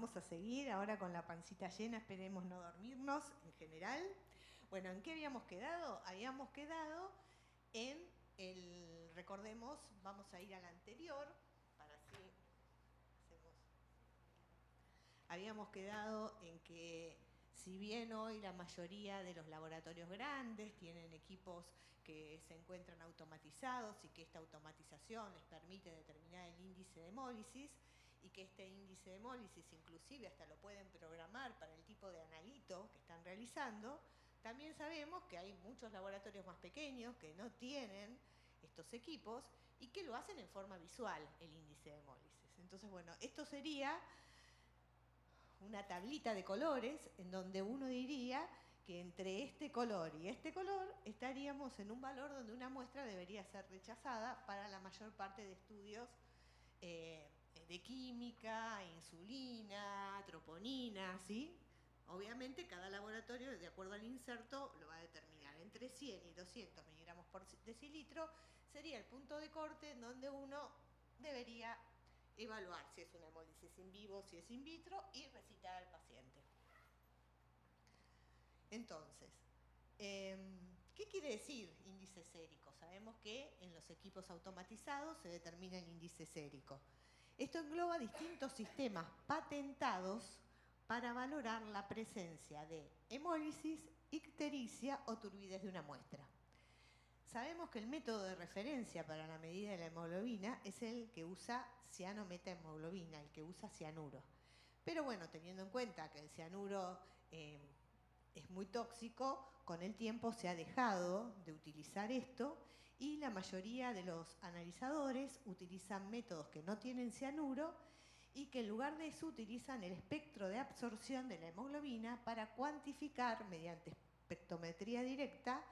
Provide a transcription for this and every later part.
vamos a seguir ahora con la pancita llena, esperemos no dormirnos en general. Bueno, ¿en qué habíamos quedado? Habíamos quedado en el, recordemos, vamos a ir al anterior, para así hacemos. Habíamos quedado en que si bien hoy la mayoría de los laboratorios grandes tienen equipos que se encuentran automatizados y que esta automatización les permite determinar el índice de hemólisis y que este índice de hemólisis inclusive hasta lo pueden programar para el tipo de analito que están realizando, también sabemos que hay muchos laboratorios más pequeños que no tienen estos equipos y que lo hacen en forma visual el índice de hemólisis. Entonces, bueno, esto sería una tablita de colores en donde uno diría que entre este color y este color estaríamos en un valor donde una muestra debería ser rechazada para la mayor parte de estudios de química, insulina, troponina, ¿sí? Obviamente cada laboratorio, de acuerdo al inserto, lo va a determinar. Entre 100 y 200 miligramos por decilitro sería el punto de corte en donde uno debería evaluar si es una hemólisis in vivo, si es in vitro y recitar al paciente. Entonces, ¿qué quiere decir índice sérico? Sabemos que en los equipos automatizados se determina el índice sérico. Esto engloba distintos sistemas patentados para valorar la presencia de hemólisis, ictericia o turbidez de una muestra. Sabemos que el método de referencia para la medida de la hemoglobina es el que usa cianometahemoglobina, el que usa cianuro. Pero bueno, teniendo en cuenta que el cianuro es muy tóxico, con el tiempo se ha dejado de utilizar esto y la mayoría de los analizadores utilizan métodos que no tienen cianuro y que en lugar de eso utilizan el espectro de absorción de la hemoglobina para cuantificar mediante espectrometría directa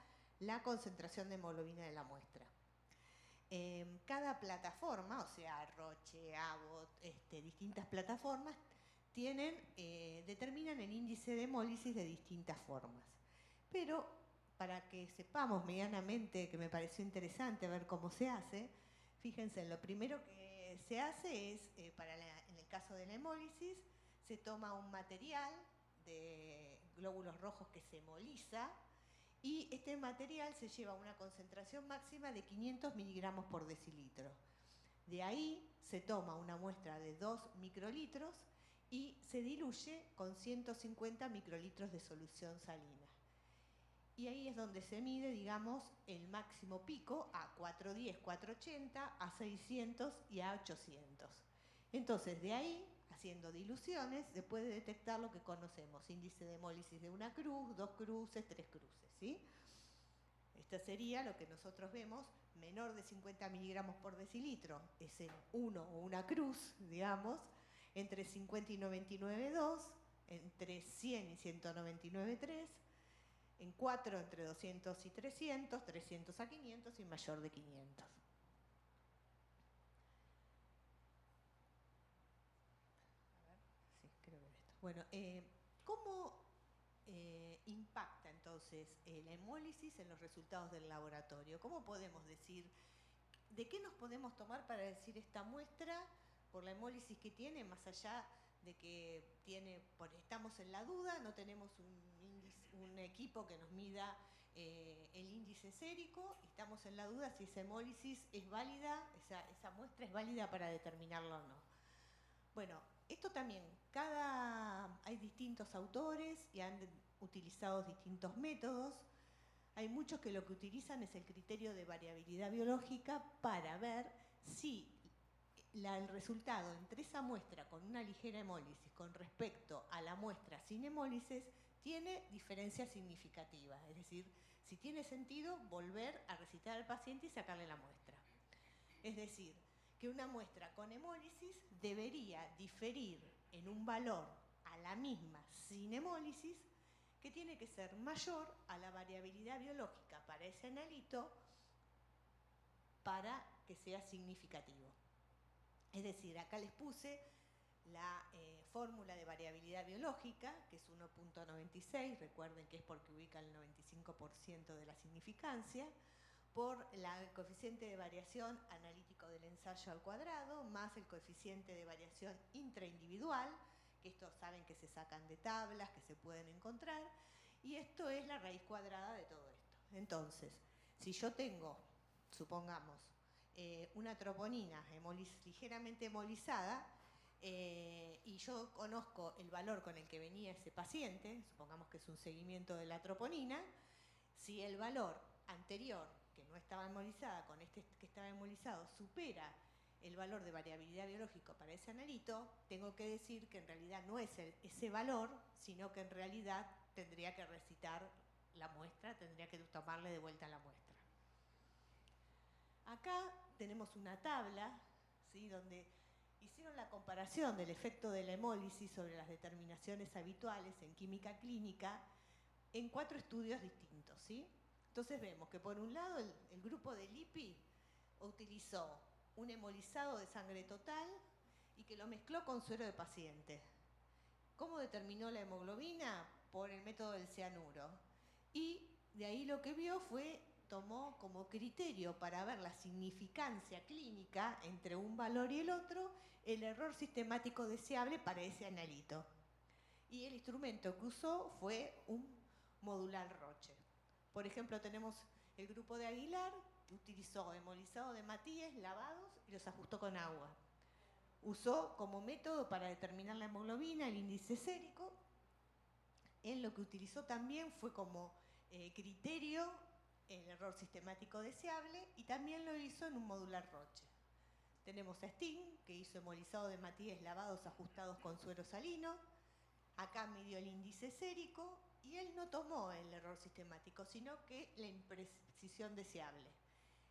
la concentración de hemoglobina de la muestra. Cada plataforma, o sea, Roche, Abbott, distintas plataformas, determinan el índice de hemólisis de distintas formas. Pero para que sepamos medianamente, que me pareció interesante ver cómo se hace, fíjense, lo primero que se hace es, en el caso de la hemólisis, se toma un material de glóbulos rojos que se hemoliza, y este material se lleva a una concentración máxima de 500 miligramos por decilitro. De ahí se toma una muestra de 2 microlitros y se diluye con 150 microlitros de solución salina. Y ahí es donde se mide, digamos, el máximo pico a 410, 480, a 600 y a 800. Entonces, de ahí, haciendo diluciones, se puede detectar lo que conocemos, índice de hemólisis de una cruz, 2 cruces, 3 cruces, ¿sí? Esto sería lo que nosotros vemos, menor de 50 miligramos por decilitro, es en 1 o una cruz, digamos, entre 50 y 99, 2, entre 100 y 199, 3, en 4 entre 200 y 300, 300 a 500 y mayor de 500. A ver, sí, creo que esto. Bueno, ¿cómo impacta entonces la hemólisis en los resultados del laboratorio? ¿Cómo podemos decir, de qué nos podemos tomar para decir esta muestra, por la hemólisis que tiene, más allá de que estamos en la duda, no tenemos un equipo que nos mida el índice sérico, estamos en la duda si esa hemólisis es válida, esa muestra es válida para determinarlo o no? Bueno, esto también, hay distintos autores y han utilizado distintos métodos. Hay muchos que lo que utilizan es el criterio de variabilidad biológica para ver si el resultado entre esa muestra con una ligera hemólisis con respecto a la muestra sin hemólisis tiene diferencia significativa. Es decir, si tiene sentido volver a recitar al paciente y sacarle la muestra. Es decir, que una muestra con hemólisis debería diferir en un valor a la misma sin hemólisis, que tiene que ser mayor a la variabilidad biológica para ese analito para que sea significativo. Es decir, acá les puse la fórmula de variabilidad biológica, que es 1.96, recuerden que es porque ubica el 95% de la significancia, por el coeficiente de variación analítico del ensayo al cuadrado, más el coeficiente de variación intraindividual, que estos saben que se sacan de tablas, que se pueden encontrar, y esto es la raíz cuadrada de todo esto. Entonces, si yo tengo, supongamos, una troponina ligeramente hemolizada, y yo conozco el valor con el que venía ese paciente, supongamos que es un seguimiento de la troponina, si el valor anterior, que no estaba hemolizada, con este que estaba hemolizado, supera el valor de variabilidad biológica para ese analito, tengo que decir que en realidad no es ese valor, sino que en realidad tendría que recitar la muestra, tendría que tomarle de vuelta la muestra. Acá tenemos una tabla, ¿sí?, donde hicieron la comparación del efecto de la hemólisis sobre las determinaciones habituales en química clínica en 4 estudios distintos, ¿sí? Entonces vemos que por un lado el grupo de LIPI utilizó un hemolizado de sangre total y que lo mezcló con suero de paciente. ¿Cómo determinó la hemoglobina? Por el método del cianuro. Y de ahí lo que vio fue, tomó como criterio para ver la significancia clínica entre un valor y el otro, el error sistemático deseable para ese analito. Y el instrumento que usó fue un modular Roche. Por ejemplo, tenemos el grupo de Aguilar, que utilizó hemolizado de Matías, lavados, y los ajustó con agua. Usó como método para determinar la hemoglobina el índice sérico. Él lo que utilizó también fue como criterio el error sistemático deseable, y también lo hizo en un modular Roche. Tenemos a Sting, que hizo hemolizado de Matías, lavados ajustados con suero salino. Acá midió el índice sérico y él no tomó el error sistemático, sino que la imprecisión deseable.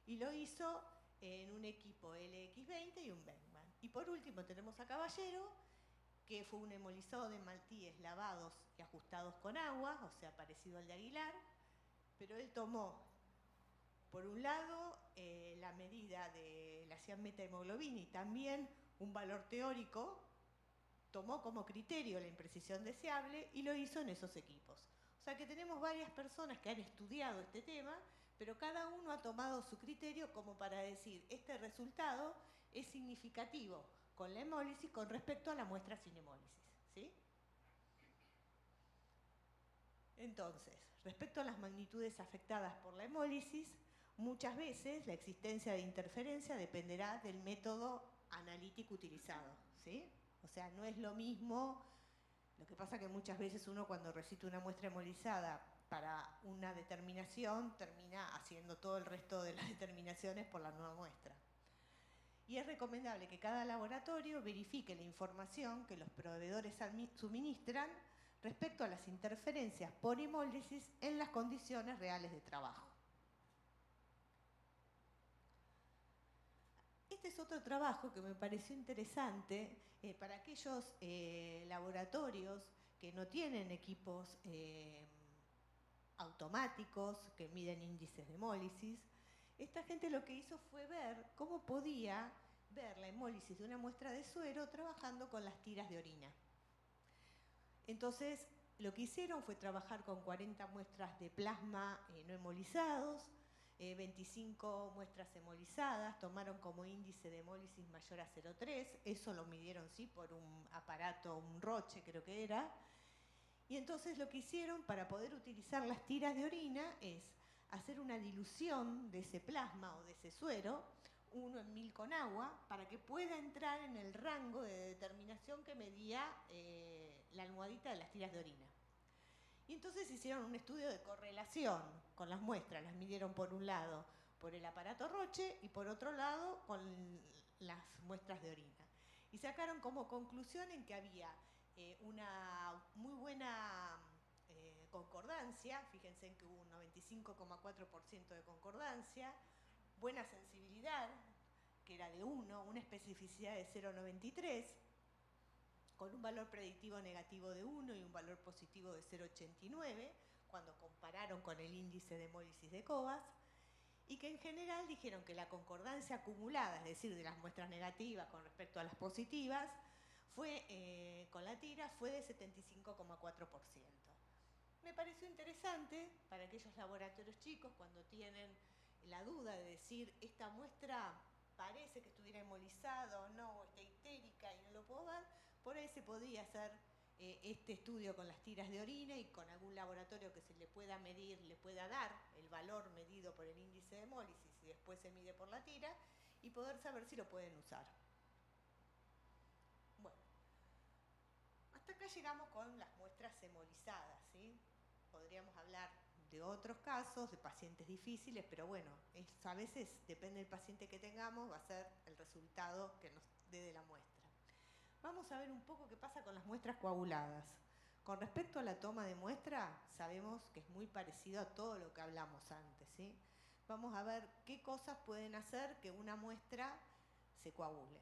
Y lo hizo en un equipo LX20 y un Beckman. Y por último tenemos a Caballero, que fue un hemolizado de Maltíes lavados y ajustados con agua, o sea, parecido al de Aguilar, pero él tomó, por un lado, la medida de la cianmetahemoglobina y también un valor teórico, tomó como criterio la imprecisión deseable y lo hizo en esos equipos. O sea que tenemos varias personas que han estudiado este tema, pero cada uno ha tomado su criterio como para decir, este resultado es significativo con la hemólisis con respecto a la muestra sin hemólisis, ¿sí? Entonces, respecto a las magnitudes afectadas por la hemólisis, muchas veces la existencia de interferencia dependerá del método analítico utilizado, ¿sí? O sea, no es lo mismo, lo que pasa que muchas veces uno cuando recita una muestra hemolizada para una determinación termina haciendo todo el resto de las determinaciones por la nueva muestra. Y es recomendable que cada laboratorio verifique la información que los proveedores suministran respecto a las interferencias por hemólisis en las condiciones reales de trabajo. Este es otro trabajo que me pareció interesante para aquellos laboratorios que no tienen equipos automáticos que miden índices de hemólisis. Esta gente lo que hizo fue ver cómo podía ver la hemólisis de una muestra de suero trabajando con las tiras de orina. Entonces, lo que hicieron fue trabajar con 40 muestras de plasma no hemolizados, 25 muestras hemolizadas, tomaron como índice de hemólisis mayor a 0,3, eso lo midieron, sí, por un aparato, un Roche creo que era. Y entonces lo que hicieron para poder utilizar las tiras de orina es hacer una dilución de ese plasma o de ese suero, 1 en 1000 con agua, para que pueda entrar en el rango de determinación que medía la almohadita de las tiras de orina. Y entonces hicieron un estudio de correlación con las muestras, las midieron por un lado por el aparato Roche y por otro lado con las muestras de orina. Y sacaron como conclusión en que había una muy buena concordancia, fíjense en que hubo un 95,4% de concordancia, buena sensibilidad, que era de 1, una especificidad de 0,93, con un valor predictivo negativo de 1 y un valor positivo de 0,89, cuando compararon con el índice de hemólisis de Covas, y que en general dijeron que la concordancia acumulada, es decir, de las muestras negativas con respecto a las positivas, con la tira fue de 75,4%. Me pareció interesante para aquellos laboratorios chicos cuando tienen la duda de decir, esta muestra parece que estuviera hemolizada o no, o está histérica y no lo puedo ver, Por ahí se podía hacer este estudio con las tiras de orina y con algún laboratorio que se le pueda medir, le pueda dar el valor medido por el índice de hemólisis y después se mide por la tira y poder saber si lo pueden usar. Bueno, hasta acá llegamos con las muestras hemolizadas, ¿sí? Podríamos hablar de otros casos, de pacientes difíciles, pero bueno, a veces depende del paciente que tengamos, va a ser el resultado que nos dé de la muestra. Vamos a ver un poco qué pasa con las muestras coaguladas. Con respecto a la toma de muestra, sabemos que es muy parecido a todo lo que hablamos antes, ¿sí? Vamos a ver qué cosas pueden hacer que una muestra se coagule.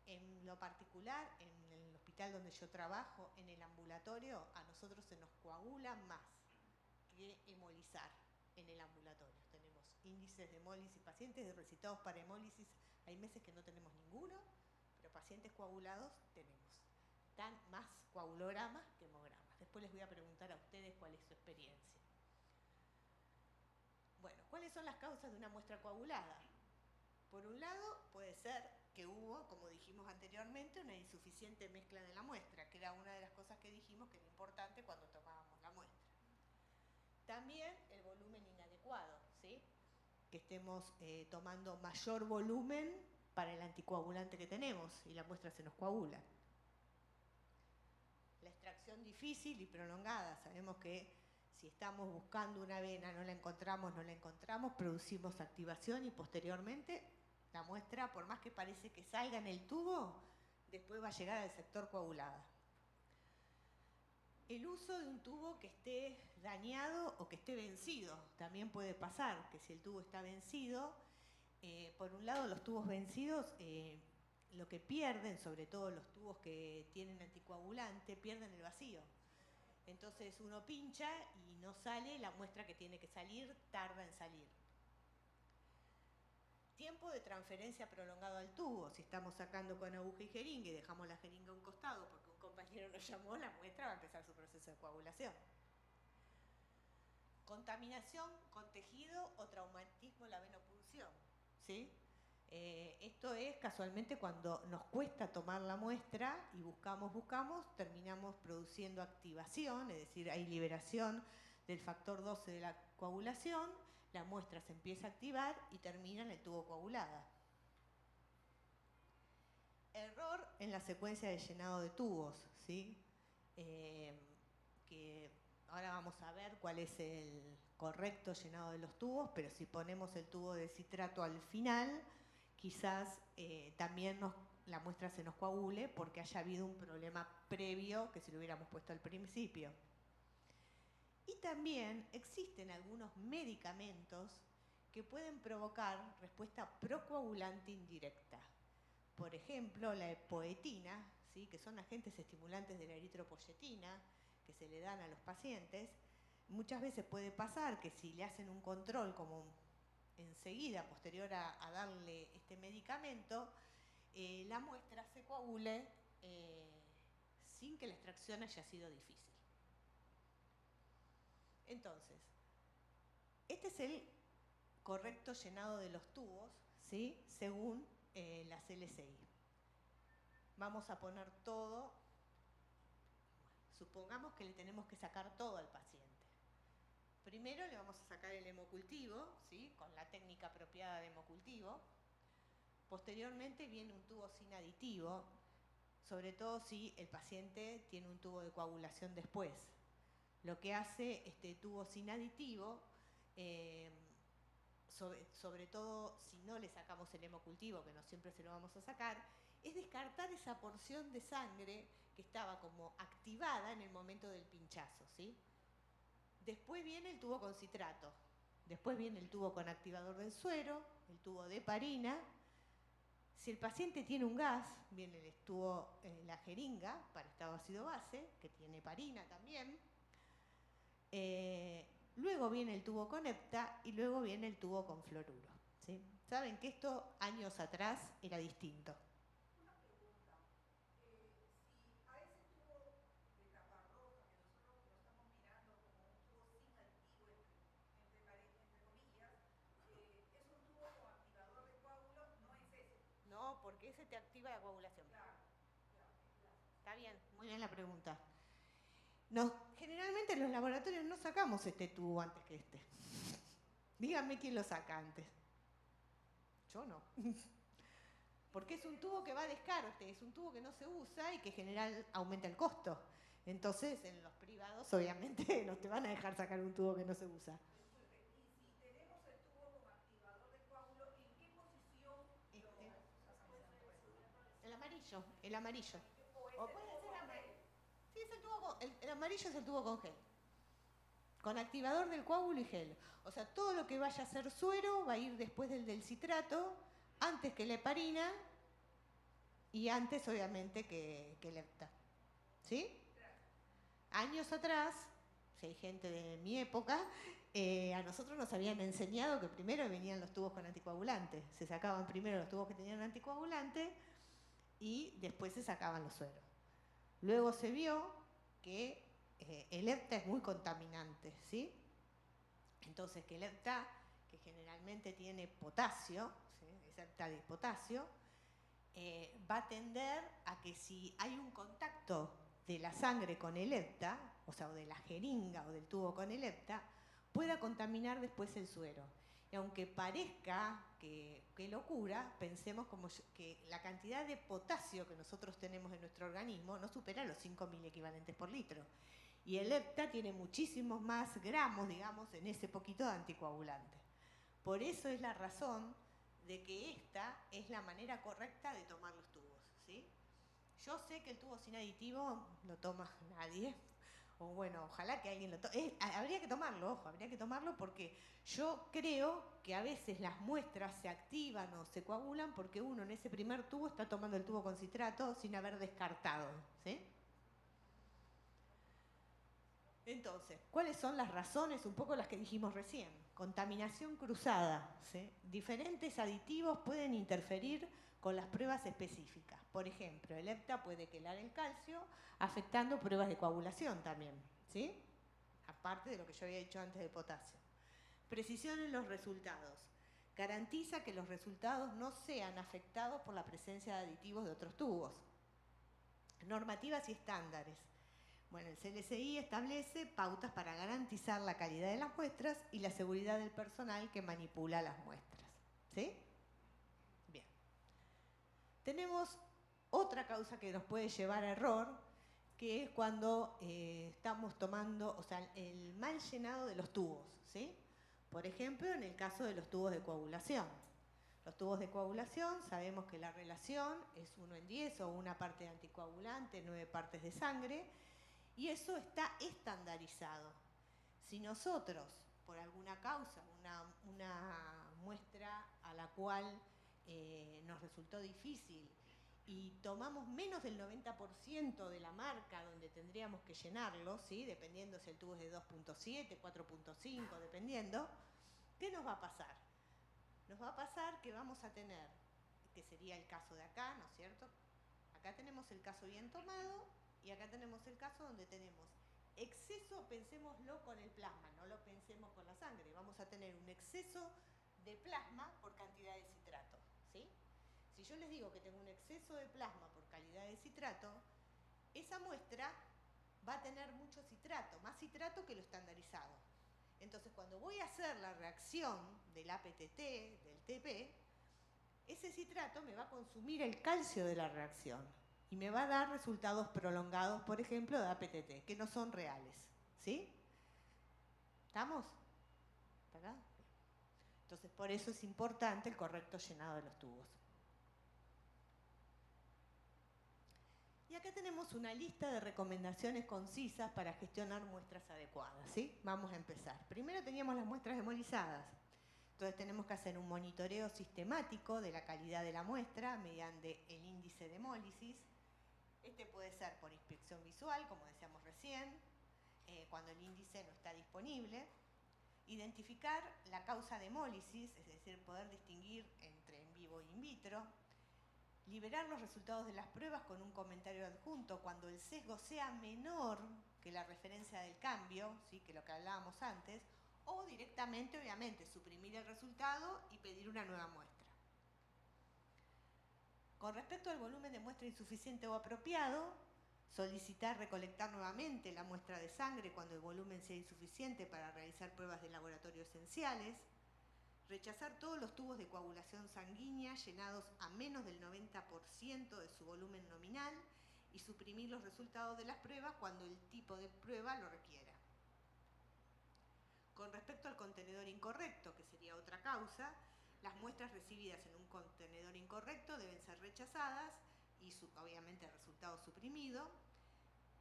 En lo particular, en el hospital donde yo trabajo, en el ambulatorio, a nosotros se nos coagula más que hemolizar en el ambulatorio. Tenemos índices de hemólisis, pacientes recitados para hemólisis, hay meses que no tenemos ninguno, pero pacientes coagulados tenemos. Dan más coagulogramas que hemogramas. Después les voy a preguntar a ustedes cuál es su experiencia. Bueno, ¿cuáles son las causas de una muestra coagulada? Por un lado, puede ser que hubo, como dijimos anteriormente, una insuficiente mezcla de la muestra, que era una de las cosas que dijimos que era importante cuando tomábamos la muestra. También el volumen inadecuado, ¿sí? Que estemos tomando mayor volumen para el anticoagulante que tenemos y la muestra se nos coagula. La extracción difícil y prolongada. Sabemos que si estamos buscando una vena, no la encontramos, producimos activación y posteriormente la muestra, por más que parece que salga en el tubo, después va a llegar al sector coagulada. El uso de un tubo que esté dañado o que esté vencido. También puede pasar que si el tubo está vencido, por un lado los tubos vencidos, lo que pierden, sobre todo los tubos que tienen anticoagulante, pierden el vacío. Entonces uno pincha y no sale, la muestra que tiene que salir tarda en salir. Tiempo de transferencia prolongado al tubo. Si estamos sacando con aguja y jeringa y dejamos la jeringa a un costado porque un compañero nos llamó, la muestra va a empezar su proceso de coagulación. Contaminación con tejido o traumatismo en la venopunción, ¿sí? Esto es casualmente cuando nos cuesta tomar la muestra y buscamos, terminamos produciendo activación, es decir, hay liberación del factor 12 de la coagulación, la muestra se empieza a activar y termina en el tubo coagulada. Error en la secuencia de llenado de tubos, ¿sí? Que ahora vamos a ver cuál es el correcto llenado de los tubos, pero si ponemos el tubo de citrato al final, quizás también la muestra se nos coagule porque haya habido un problema previo que si lo hubiéramos puesto al principio. Y también existen algunos medicamentos que pueden provocar respuesta procoagulante indirecta. Por ejemplo, la epoetina, ¿sí? Que son agentes estimulantes de la eritropoyetina que se le dan a los pacientes. Muchas veces puede pasar que si le hacen un control como enseguida, posterior a darle este medicamento, la muestra se coagule sin que la extracción haya sido difícil. Entonces, este es el correcto llenado de los tubos, ¿sí? Según las LCI. Vamos a poner todo. Supongamos que le tenemos que sacar todo al paciente. Primero le vamos a sacar el hemocultivo, ¿sí? Con la técnica apropiada de hemocultivo. Posteriormente viene un tubo sin aditivo, sobre todo si el paciente tiene un tubo de coagulación después. Lo que hace este tubo sin aditivo, sobre todo si no le sacamos el hemocultivo, que no siempre se lo vamos a sacar, es descartar esa porción de sangre que estaba como activada en el momento del pinchazo, ¿sí? Después viene el tubo con citrato, después viene el tubo con activador del suero, el tubo de heparina. Si el paciente tiene un gas, viene el tubo, la jeringa para estado ácido base, que tiene heparina también. Luego viene el tubo con hepta y luego viene el tubo con fluoruro, ¿sí? Saben que esto años atrás era distinto. No, porque ese te activa la coagulación. Claro. Muy bien la pregunta. Generalmente en los laboratorios no sacamos este tubo antes que este. Díganme quién lo saca antes. Yo no. Porque es un tubo que va a descarte, es un tubo que no se usa y que en general aumenta el costo. Entonces, en los privados, obviamente, no te van a dejar sacar un tubo que no se usa. Y si tenemos el tubo como activador de coágulo, ¿en qué posición El amarillo, el amarillo. o puede ser amarillo? Sí, es el tubo el amarillo es el tubo con gel. Con activador del coágulo y gel. O sea, todo lo que vaya a ser suero va a ir después del citrato, antes que la heparina y antes, obviamente, que el lepta. ¿Sí? Años atrás, si hay gente de mi época, a nosotros nos habían enseñado que primero venían los tubos con anticoagulante. Se sacaban primero los tubos que tenían anticoagulante y después se sacaban los sueros. Luego se vio que el lepta es muy contaminante, ¿sí? Entonces, que el lepta, que generalmente tiene potasio, ¿sí? Es lepta de potasio, va a tender a que si hay un contacto de la sangre con el lepta, o sea, o de la jeringa o del tubo con el lepta, pueda contaminar después el suero. Y aunque parezca que locura, pensemos como que la cantidad de potasio que nosotros tenemos en nuestro organismo no supera los 5.000 equivalentes por litro. Y el lepta tiene muchísimos más gramos, digamos, en ese poquito de anticoagulante. Por eso es la razón de que esta es la manera correcta de tomar los tubos, ¿sí? Yo sé que el tubo sin aditivo no toma nadie, o bueno, ojalá que alguien lo tome. Habría que tomarlo, ojo, habría que tomarlo porque yo creo que a veces las muestras se activan o se coagulan porque uno en ese primer tubo está tomando el tubo con citrato sin haber descartado, ¿sí? Entonces, ¿cuáles son las razones? Un poco las que dijimos recién. Contaminación cruzada, ¿sí? Diferentes aditivos pueden interferir con las pruebas específicas. Por ejemplo, el lepta puede quelar el calcio, afectando pruebas de coagulación también, ¿sí? Aparte de lo que yo había dicho antes del potasio. Precisión en los resultados. Garantiza que los resultados no sean afectados por la presencia de aditivos de otros tubos. Normativas y estándares. Bueno, el CLSI establece pautas para garantizar la calidad de las muestras y la seguridad del personal que manipula las muestras. ¿Sí? Bien. Tenemos otra causa que nos puede llevar a error, que es cuando estamos tomando, o sea, el mal llenado de los tubos. ¿Sí? Por ejemplo, en el caso de los tubos de coagulación. Los tubos de coagulación, sabemos que la relación es 1:10 o una parte de anticoagulante, 9 partes de sangre. Y eso está estandarizado. Si nosotros, por alguna causa, una muestra a la cual nos resultó difícil y tomamos menos del 90% de la marca donde tendríamos que llenarlo, ¿sí? Dependiendo si el tubo es de 2.7, 4.5, dependiendo, ¿qué nos va a pasar? Nos va a pasar que vamos a tener, que sería el caso de acá, ¿no es cierto? Acá tenemos el caso bien tomado y acá tenemos el caso donde tenemos exceso, pensémoslo con el plasma, no lo pensemos con la sangre. Vamos a tener un exceso de plasma por cantidad de citrato, ¿sí? Si yo les digo que tengo un exceso de plasma por calidad de citrato, esa muestra va a tener mucho citrato, más citrato que lo estandarizado. Entonces, cuando voy a hacer la reacción del APTT, del TP, ese citrato me va a consumir el calcio de la reacción y me va a dar resultados prolongados, por ejemplo, de APTT, que no son reales. ¿Sí? ¿Estamos? ¿Está acá? Entonces, por eso es importante el correcto llenado de los tubos. Y acá tenemos una lista de recomendaciones concisas para gestionar muestras adecuadas, ¿sí? Vamos a empezar. Primero teníamos las muestras hemolizadas. Entonces tenemos que hacer un monitoreo sistemático de la calidad de la muestra mediante el índice de hemólisis. Este puede ser por inspección visual, como decíamos recién, cuando el índice no está disponible. Identificar la causa de hemólisis, es decir, poder distinguir entre en vivo e in vitro. Liberar los resultados de las pruebas con un comentario adjunto cuando el sesgo sea menor que la referencia del cambio, ¿sí? Que lo que hablábamos antes, o directamente, obviamente, suprimir el resultado y pedir una nueva muestra. Con respecto al volumen de muestra insuficiente o apropiado, solicitar recolectar nuevamente la muestra de sangre cuando el volumen sea insuficiente para realizar pruebas de laboratorio esenciales, rechazar todos los tubos de coagulación sanguínea llenados a menos del 90% de su volumen nominal y suprimir los resultados de las pruebas cuando el tipo de prueba lo requiera. Con respecto al contenedor incorrecto, que sería otra causa, las muestras recibidas en un contenedor incorrecto deben ser rechazadas y obviamente el resultado suprimido.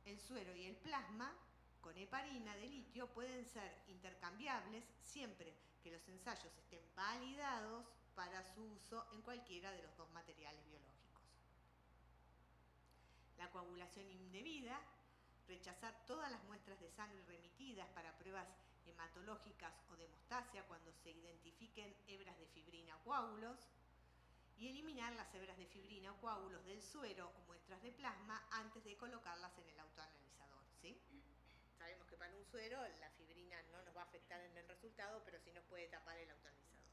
El suero y el plasma con heparina de litio pueden ser intercambiables siempre que los ensayos estén validados para su uso en cualquiera de los dos materiales biológicos. La coagulación indebida, rechazar todas las muestras de sangre remitidas para pruebas hematológicas o de hemostasia cuando se identifiquen hebras de fibrina o coágulos, y eliminar las hebras de fibrina o coágulos del suero o muestras de plasma antes de colocarlas en el autoanalizador, ¿sí? Sabemos que para un suero la fibrina no nos va a afectar en el resultado, pero sí nos puede tapar el autoanalizador.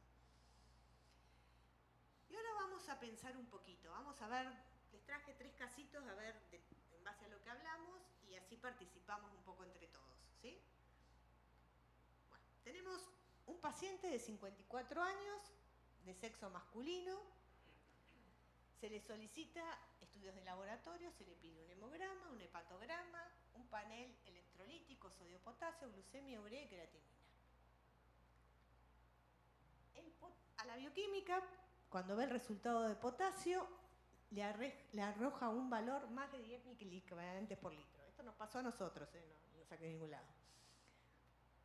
Y ahora vamos a pensar un poquito, vamos a ver, les traje 3 casitos a ver en base a lo que hablamos y así participamos un poco entre todos, ¿sí? Bueno, tenemos un paciente de 54 años, de sexo masculino. Se le solicita estudios de laboratorio, se le pide un hemograma, un hepatograma, un panel electrolítico, sodio, potasio, glucemia, urea y creatinina. A la bioquímica, cuando ve el resultado de potasio, le arroja un valor más de 10 microequivalentes por litro. Esto nos pasó a nosotros, no saqué de ningún lado.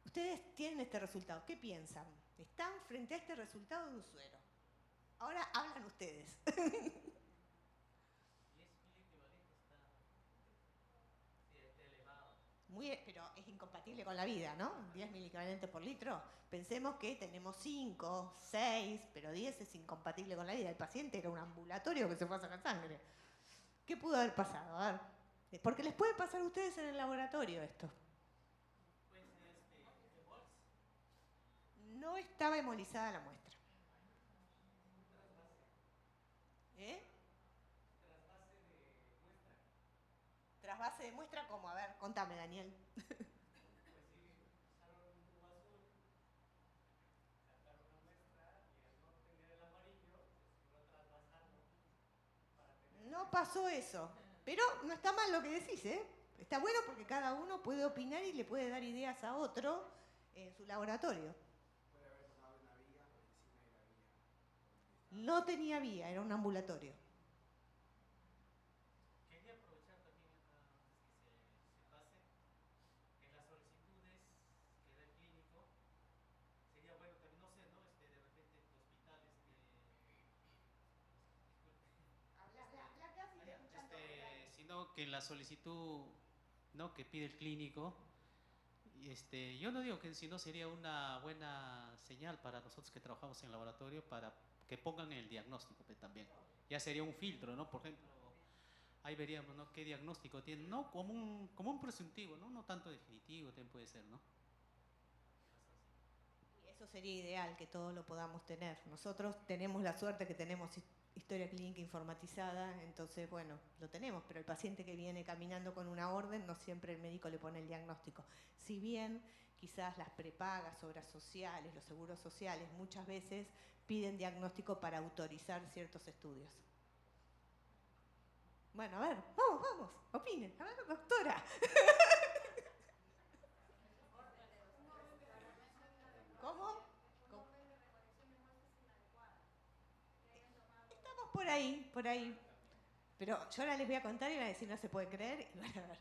Ustedes tienen este resultado, ¿qué piensan? Están frente a este resultado de un suero. Ahora hablan ustedes. 10 mil equivalentes está elevado. Pero es incompatible con la vida, ¿no? 10 miliequivalentes por litro. Pensemos que tenemos 5, 6, pero 10 es incompatible con la vida. El paciente era un ambulatorio que se fue a sacar sangre. ¿Qué pudo haber pasado? A ver, porque les puede pasar a ustedes en el laboratorio esto. Puede ser Evols. No estaba hemolizada la muestra. ¿Eh? Trasvase de muestra. Trasvase de muestra, ¿cómo? A ver, contame, Daniel. Pues sí, usaron un tubo azul, sacaron una muestra y al no tener el amarillo, decidieron trasvasarlo para tener. No pasó eso. Pero no está mal lo que decís, ¿eh? Está bueno porque cada uno puede opinar y le puede dar ideas a otro en su laboratorio. Puede haber tomado una vía por encima de la vía. No tenía vía, era un ambulatorio. Quería aprovechar también antes que se pase, en las solicitudes que da el clínico, sería bueno también, no sé, ¿no? De repente el hospital, sino que en la solicitud, ¿no? Que pide el clínico, yo no digo que si no sería una buena señal para nosotros que trabajamos en el laboratorio para que pongan el diagnóstico también. Ya sería un filtro, ¿no? Por ejemplo, ahí veríamos, ¿no? Qué diagnóstico tiene, ¿no? Como un presuntivo, ¿no? No tanto definitivo, también puede ser, ¿no? Y eso sería ideal, que todo lo podamos tener. Nosotros tenemos la suerte que tenemos historia clínica informatizada, entonces, bueno, lo tenemos, pero el paciente que viene caminando con una orden, no siempre el médico le pone el diagnóstico. Si bien quizás las prepagas, obras sociales, los seguros sociales, muchas veces piden diagnóstico para autorizar ciertos estudios. Bueno, a ver, vamos, opinen. A ver, doctora. ¿Cómo? Estamos por ahí. Pero yo ahora les voy a contar y van a decir no se puede creer y van a ver.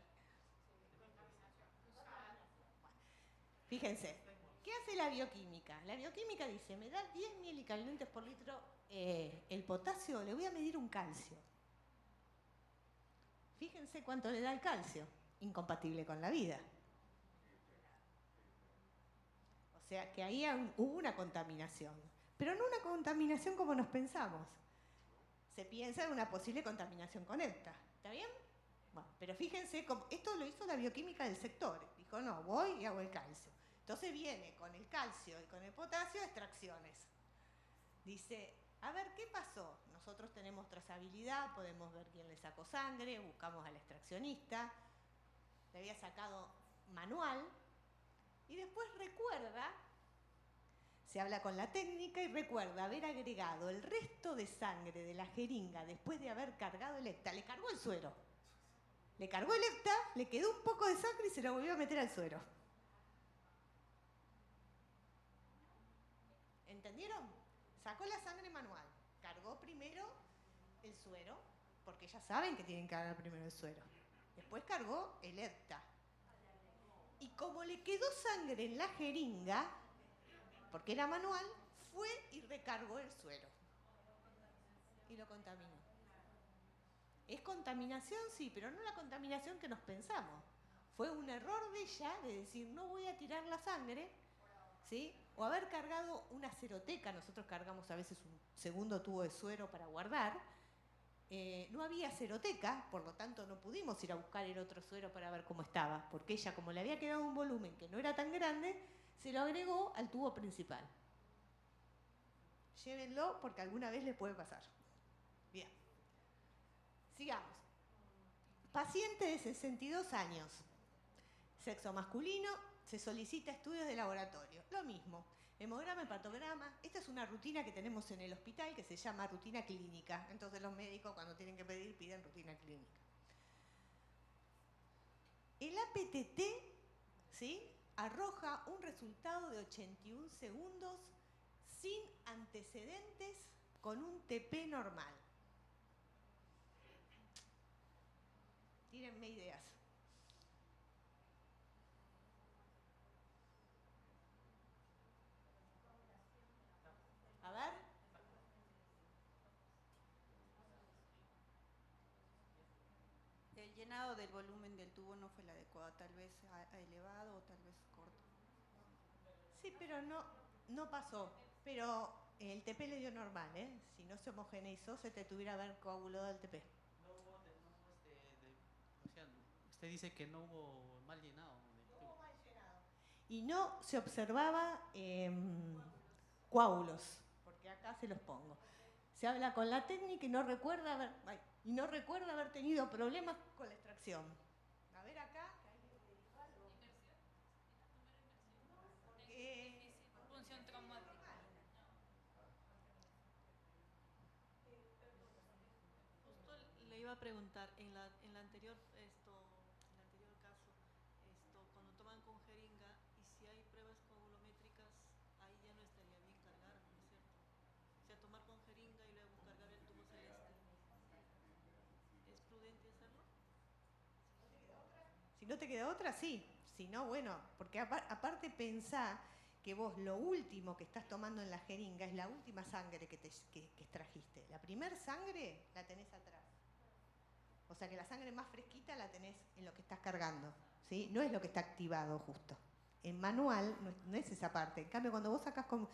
Fíjense, ¿qué hace la bioquímica? La bioquímica dice, me da 10 miliecquivalentes por litro el potasio, le voy a medir un calcio. Fíjense cuánto le da el calcio, incompatible con la vida. O sea que ahí hubo una contaminación, pero no una contaminación como nos pensamos. Se piensa en una posible contaminación con esta, ¿está bien? Bueno, pero fíjense, esto lo hizo la bioquímica del sector. Dijo, no, voy y hago el calcio. Entonces viene con el calcio y con el potasio extracciones. Dice, A ver, ¿qué pasó? Nosotros tenemos trazabilidad, podemos ver quién le sacó sangre, buscamos al extraccionista, le había sacado manual, y después recuerda, se habla con la técnica y recuerda haber agregado el resto de sangre de la jeringa después de haber cargado el EPTA. Le cargó el suero. Le cargó el EPTA, le quedó un poco de sangre y se lo volvió a meter al suero. ¿Entendieron? Sacó la sangre manual, cargó primero el suero, porque ya saben que tienen que cargar primero el suero. Después cargó el EPTA. Y como le quedó sangre en la jeringa, porque era manual, fue y recargó el suero. Y lo contaminó. ¿Es contaminación? Sí, pero no la contaminación que nos pensamos. Fue un error de ella de decir, no voy a tirar la sangre, ¿sí? O haber cargado una ceroteca, nosotros cargamos a veces un segundo tubo de suero para guardar. No había ceroteca, por lo tanto no pudimos ir a buscar el otro suero para ver cómo estaba, porque ella, como le había quedado un volumen que no era tan grande, se lo agregó al tubo principal. Llévenlo porque alguna vez les puede pasar. Bien. Sigamos. Paciente de 62 años, sexo masculino, se solicita estudios de laboratorio. Lo mismo, hemograma, hepatograma. Esta es una rutina que tenemos en el hospital que se llama rutina clínica. Entonces los médicos cuando tienen que pedir, piden rutina clínica. El APTT, ¿sí?, arroja un resultado de 81 segundos sin antecedentes con un TP normal. Tírenme ideas. A ver. El llenado del volumen del tubo no fue el adecuado, tal vez elevado o tal vez corto. Sí, pero no pasó. Pero el TP le dio normal, ¿eh? Si no se homogeneizó, se te tuviera haber coagulado el TP. O sea, usted dice que no hubo mal llenado. No hubo mal llenado. Y no se observaba coágulos, porque acá se los pongo. Se habla con la técnica y no recuerda haber tenido problemas con la extracción. A ver acá. Punción traumática. Justo le iba a preguntar, en la anterior caso, cuando toman con jeringa y si hay pruebas coagulométricas, ahí ya no estaría bien cargar, ¿no es cierto? O sea, tomar con jeringa y luego cargar el tubo celeste. ¿Es prudente hacerlo? Si no te queda otra, sí. Si no, bueno, porque aparte pensá que vos lo último que estás tomando en la jeringa es la última sangre que extrajiste. La primer sangre la tenés atrás. O sea que la sangre más fresquita la tenés en lo que estás cargando, ¿sí? No es lo que está activado justo. En manual no es esa parte. En cambio, cuando vos sacás con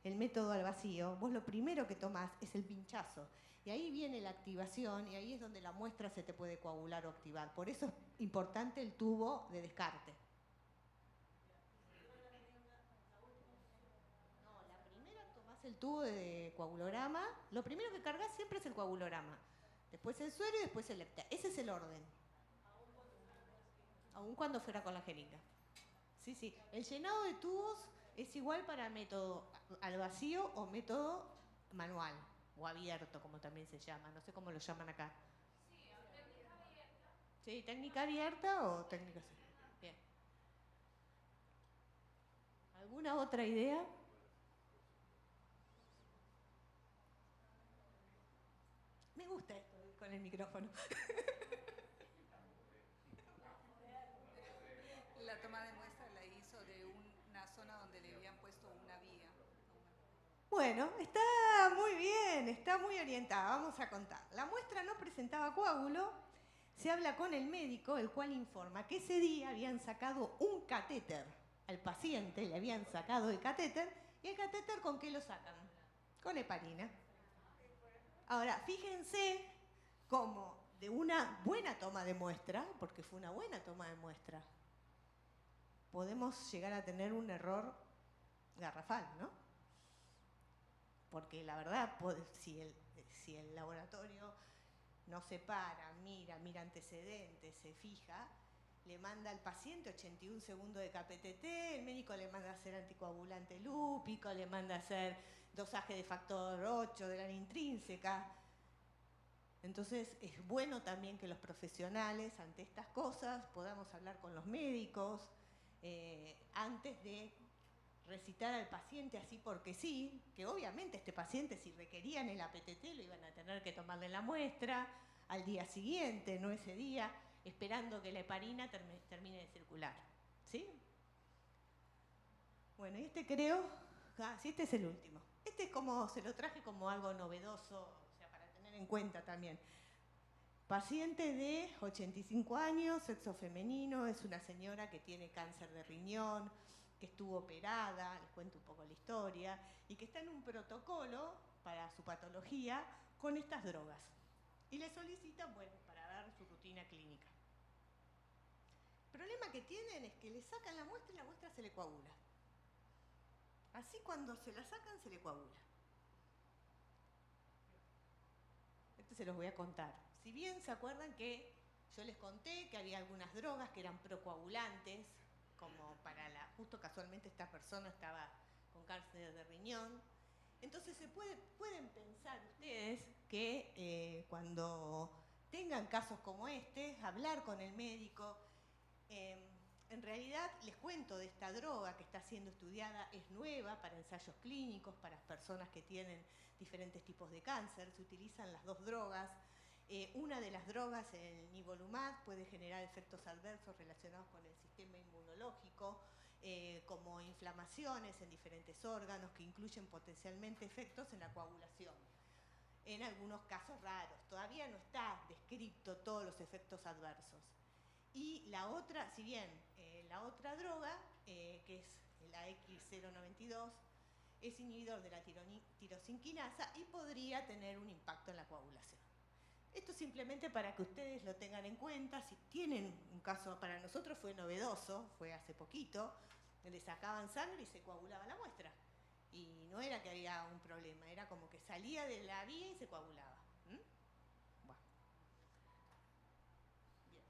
el método al vacío, vos lo primero que tomás es el pinchazo. Y ahí viene la activación y ahí es donde la muestra se te puede coagular o activar. Por eso es importante el tubo de descarte. No, la primera tomás el tubo de coagulograma. Lo primero que cargas siempre es el coagulograma. Después el suero y después el EPTA. Ese es el orden. Aún cuando fuera con la jeringa. Sí, sí. El llenado de tubos es igual para método al vacío o método manual. O abierto, como también se llama. No sé cómo lo llaman acá. Sí, técnica abierta. Sí, técnica abierta o técnica... Bien. ¿Alguna otra idea? Me gusta esto de ir con el micrófono. La toma de muestra la hizo de una zona donde le habían puesto una vía. Bueno, está muy bien, está muy orientada. Vamos a contar. La muestra no presentaba coágulo. Se habla con el médico, el cual informa que ese día habían sacado un catéter. Al paciente le habían sacado el catéter. ¿Y el catéter con qué lo sacan? Con heparina. Ahora, fíjense cómo de una buena toma de muestra, porque fue una buena toma de muestra, podemos llegar a tener un error garrafal, ¿no? porque la verdad, si el laboratorio no se para, mira antecedentes, se fija, le manda al paciente 81 segundos de KPTT, el médico le manda a hacer anticoagulante lúpico, le manda a hacer dosaje de factor 8 de la intrínseca. Entonces es bueno también que los profesionales ante estas cosas podamos hablar con los médicos antes de recitar al paciente así porque sí, que obviamente este paciente si requerían el APTT lo iban a tener que tomarle la muestra al día siguiente, no ese día, esperando que la heparina termine de circular. ¿Sí? Bueno, y este creo, sí, este es el último. Este es como, se lo traje como algo novedoso, o sea, para tener en cuenta también. Paciente de 85 años, sexo femenino, es una señora que tiene cáncer de riñón, que estuvo operada, les cuento un poco la historia, y que está en un protocolo para su patología con estas drogas. Y le solicitan, bueno, para ver su rutina clínica. El problema que tienen es que le sacan la muestra y la muestra se le coagula. Así cuando se la sacan se le coagula. Esto se los voy a contar. Si bien se acuerdan que yo les conté que había algunas drogas que eran procoagulantes, como para justo casualmente esta persona estaba con cáncer de riñón. Entonces pueden pensar ustedes que cuando tengan casos como este, hablar con el médico. En realidad les cuento de esta droga que está siendo estudiada, es nueva para ensayos clínicos, para personas que tienen diferentes tipos de cáncer, se utilizan las dos drogas. Una de las drogas, el nivolumab, puede generar efectos adversos relacionados con el sistema inmunológico, como inflamaciones en diferentes órganos que incluyen potencialmente efectos en la coagulación. En algunos casos raros, todavía no está descrito todos los efectos adversos. Y la otra, si bien la otra droga, que es la X092, es inhibidor de la tirosinquinasa y podría tener un impacto en la coagulación. Esto simplemente para que ustedes lo tengan en cuenta. Si tienen un caso, para nosotros fue novedoso, fue hace poquito, le sacaban sangre y se coagulaba la muestra. Y no era que había un problema, era como que salía de la vía y se coagulaba. Bueno. Bien.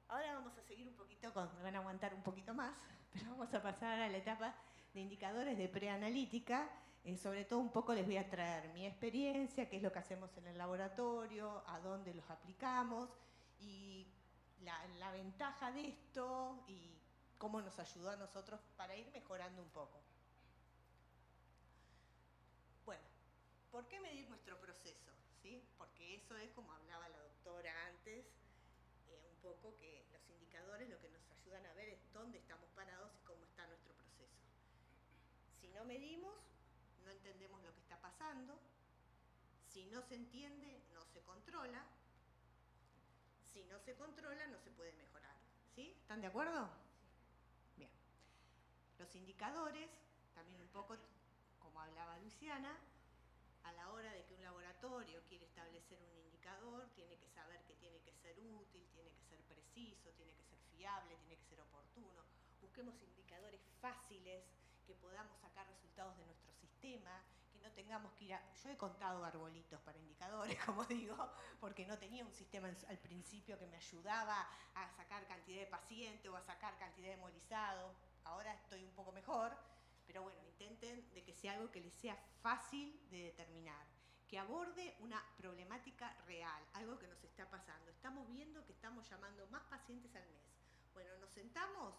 Ahora vamos a seguir un poquito me van a aguantar un poquito más, pero vamos a pasar a la etapa de indicadores de preanalítica. Sobre todo un poco les voy a traer mi experiencia, qué es lo que hacemos en el laboratorio, a dónde los aplicamos y la ventaja de esto y cómo nos ayudó a nosotros para ir mejorando un poco. Bueno, ¿por qué medir nuestro proceso? ¿Sí? Porque eso es, como hablaba la doctora antes, un poco que los indicadores lo que nos ayudan a ver es dónde estamos parados y cómo está nuestro proceso. Si no medimos, no entendemos lo que está pasando. Si no se entiende, no se controla. Si no se controla, no se puede mejorar. ¿Sí? ¿Están de acuerdo? Bien. Los indicadores, también un poco como hablaba Luciana, a la hora de que un laboratorio quiere establecer un indicador, tiene que saber que tiene que ser útil, tiene que ser preciso, tiene que ser fiable, tiene que ser oportuno. Busquemos indicadores fáciles, que podamos sacar resultados de nuestro sistema, que no tengamos que ir a... Yo he contado arbolitos para indicadores, como digo, porque no tenía un sistema al principio que me ayudaba a sacar cantidad de pacientes o a sacar cantidad de hemolizado. Ahora estoy un poco mejor, pero bueno, intenten de que sea algo que les sea fácil de determinar, que aborde una problemática real, algo que nos está pasando. Estamos viendo que estamos llamando más pacientes al mes. Bueno, nos sentamos,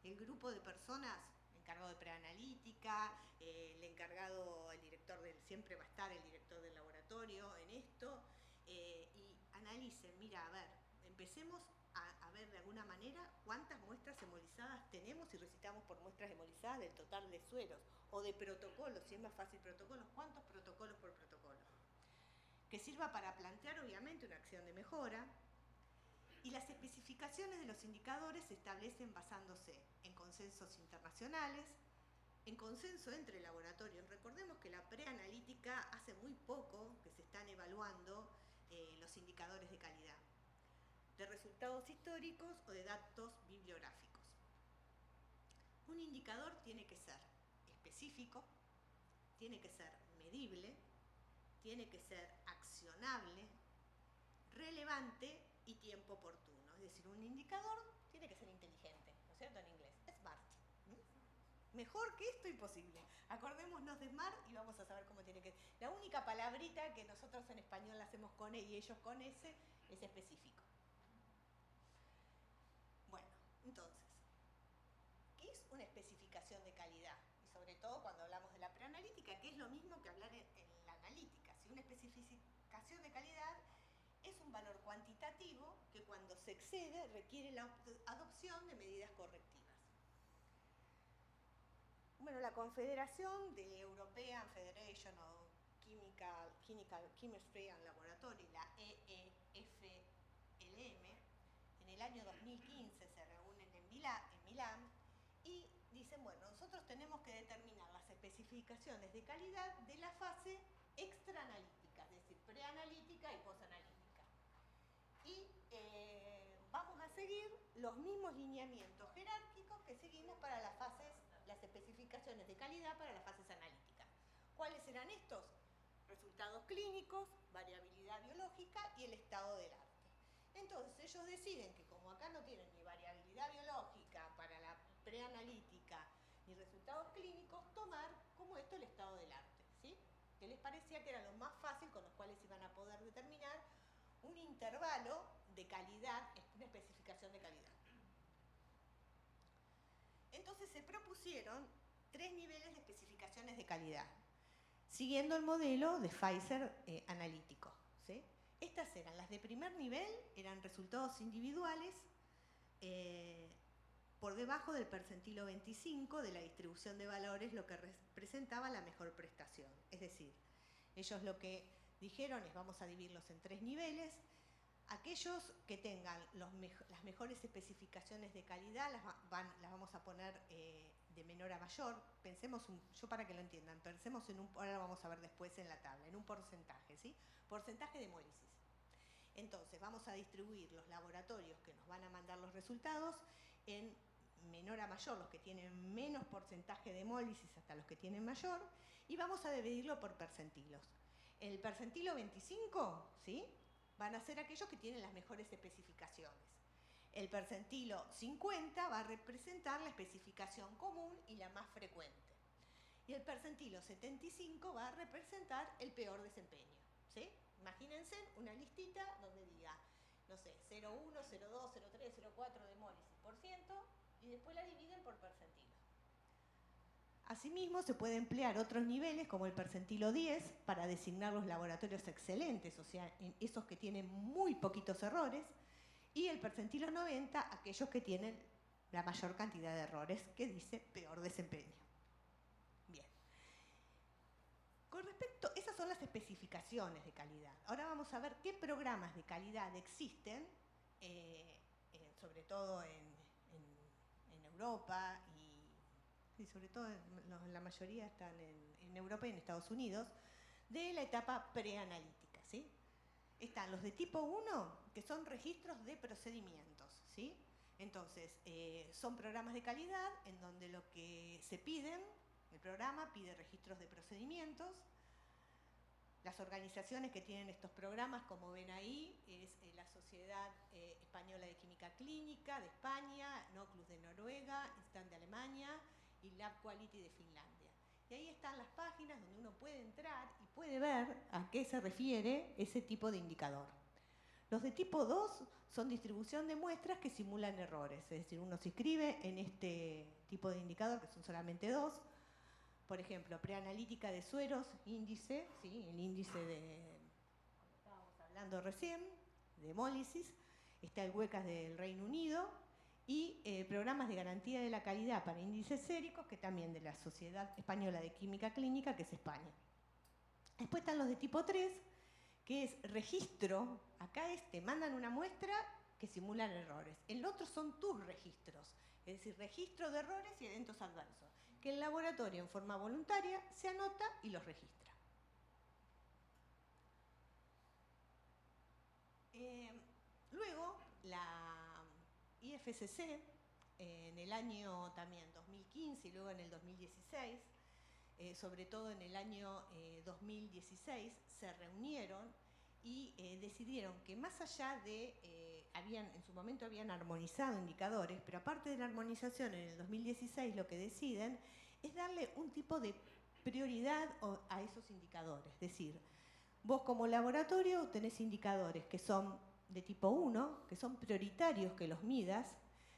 el grupo de personas encargado de preanalítica, el director siempre va a estar el director del laboratorio en esto, y analicen, mira, a ver, empecemos a ver de alguna manera cuántas muestras hemolizadas tenemos y recitamos por muestras hemolizadas del total de sueros, o de protocolos, si es más fácil protocolos, cuántos protocolos por protocolo. Que sirva para plantear obviamente una acción de mejora. Y las especificaciones de los indicadores se establecen basándose en consensos internacionales, en consenso entre laboratorios. Recordemos que la preanalítica hace muy poco que se están evaluando los indicadores de calidad, de resultados históricos o de datos bibliográficos. Un indicador tiene que ser específico, tiene que ser medible, tiene que ser accionable, relevante y tiempo oportuno. Es decir, un indicador tiene que ser inteligente, ¿no es cierto? En inglés, smart. Mejor que esto, imposible. Acordémonos de smart y vamos a saber cómo tiene que... La única palabrita que nosotros en español la hacemos con E y ellos con S es específico. Bueno, entonces, ¿qué es una especificación de calidad? Y sobre todo cuando hablamos de la preanalítica, que es lo mismo que hablar en la analítica. Si una especificación de calidad es un valor cuantitativo que cuando se excede requiere la adopción de medidas correctivas. Bueno, la Confederación de European Federation of Chemistry and Laboratory, la EEFLM, en el año 2015 se reúnen en Milán y dicen, bueno, nosotros tenemos que determinar las especificaciones de calidad de la fase extraanalítica, es decir, preanalítica y posanalítica. Y vamos a seguir los mismos lineamientos jerárquicos que seguimos para las especificaciones de calidad para las fases analíticas. ¿Cuáles serán estos? Resultados clínicos, variabilidad biológica y el estado del arte. Entonces ellos deciden que como acá no tienen ni variabilidad biológica para la preanalítica ni resultados clínicos, tomar como esto el estado del arte, ¿sí? Que les parecía que era lo más fácil con los cuales iban a poder determinar un intervalo de calidad, una especificación de calidad. Entonces se propusieron 3 niveles de especificaciones de calidad, siguiendo el modelo de Pfizer analítico, ¿sí? Estas eran las de primer nivel, eran resultados individuales por debajo del percentilo 25 de la distribución de valores, lo que representaba la mejor prestación. Es decir, ellos lo que dijeron es vamos a dividirlos en 3 niveles. Aquellos que tengan las mejores especificaciones de calidad las vamos a poner de menor a mayor. Pensemos, yo para que lo entiendan, pensemos en ahora lo vamos a ver después en la tabla, en un porcentaje, ¿sí? Porcentaje de hemólisis. Entonces vamos a distribuir los laboratorios que nos van a mandar los resultados en menor a mayor, los que tienen menos porcentaje de hemólisis hasta los que tienen mayor, y vamos a dividirlo por percentilos. El percentilo 25, ¿sí?, van a ser aquellos que tienen las mejores especificaciones. El percentilo 50 va a representar la especificación común y la más frecuente. Y el percentilo 75 va a representar el peor desempeño, ¿sí? Imagínense una listita donde diga, no sé, 0,1, 0,2, 0,3, 0,4 de hemólisis por ciento y después la dividen por percentilo. Asimismo, se puede emplear otros niveles como el percentilo 10 para designar los laboratorios excelentes, o sea, esos que tienen muy poquitos errores, y el percentilo 90, aquellos que tienen la mayor cantidad de errores, que dice peor desempeño. Bien. Con respecto, esas son las especificaciones de calidad. Ahora vamos a ver qué programas de calidad existen, sobre todo en Europa y sobre todo la mayoría están en Europa y en Estados Unidos, de la etapa preanalítica, ¿sí? Están los de tipo 1, que son registros de procedimientos, ¿sí? Entonces, son programas de calidad en donde lo que se piden, el programa pide registros de procedimientos. Las organizaciones que tienen estos programas, como ven ahí, es la Sociedad Española de Química Clínica de España, NOCLUS de Noruega, INSTAN de Alemania y Lab Quality de Finlandia. Y ahí están las páginas donde uno puede entrar y puede ver a qué se refiere ese tipo de indicador. Los de tipo 2 son distribución de muestras que simulan errores, es decir, uno se inscribe en este tipo de indicador, que son solamente 2. Por ejemplo, preanalítica de sueros, índice, ¿sí?, el índice de, estábamos hablando recién, de hemólisis, está el WECAS del Reino Unido, y programas de garantía de la calidad para índices séricos, que también de la Sociedad Española de Química Clínica, que es España. Después están los de tipo 3, que es registro, acá te mandan una muestra que simulan errores. El otro son tus registros, es decir, registro de errores y eventos adversos, que el laboratorio en forma voluntaria se anota y los registra. Luego, la IFSC, en el año también 2015 y luego en el 2016, sobre todo en el año 2016, se reunieron y decidieron que más allá de, en su momento habían armonizado indicadores, pero aparte de la armonización en el 2016 lo que deciden es darle un tipo de prioridad a esos indicadores. Es decir, vos como laboratorio tenés indicadores que son de tipo 1, que son prioritarios que los midas,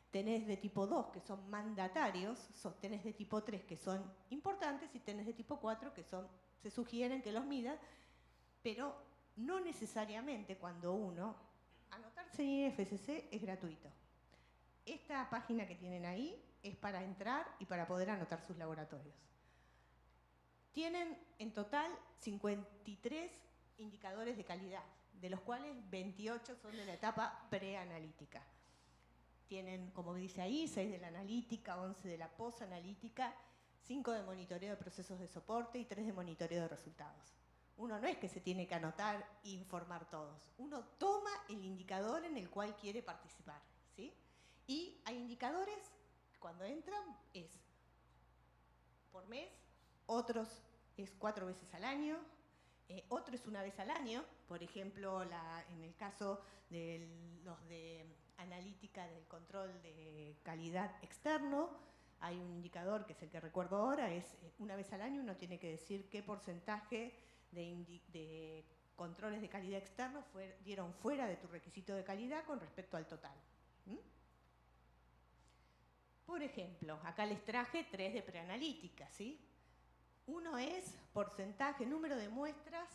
tenés de tipo 2 que son mandatarios, tenés de tipo 3 que son importantes y tenés de tipo 4 que se sugieren que los midas, pero no necesariamente cuando anotarse en IFSC es gratuito. Esta página que tienen ahí es para entrar y para poder anotar sus laboratorios. Tienen en total 53 indicadores de calidad, de los cuales 28 son de la etapa preanalítica. Tienen, como dice ahí, 6 de la analítica, 11 de la posanalítica, 5 de monitoreo de procesos de soporte y 3 de monitoreo de resultados. Uno no es que se tiene que anotar e informar todos. Uno toma el indicador en el cual quiere participar, ¿sí? Y hay indicadores, cuando entran, es por mes, otros es 4 veces al año, otro es una vez al año. Por ejemplo, en el caso de los de analítica del control de calidad externo, hay un indicador que es el que recuerdo ahora, es una vez al año uno tiene que decir qué porcentaje de controles de calidad externos dieron fuera de tu requisito de calidad con respecto al total. Por ejemplo, acá les traje 3 de preanalítica, ¿sí? Uno es porcentaje, número de muestras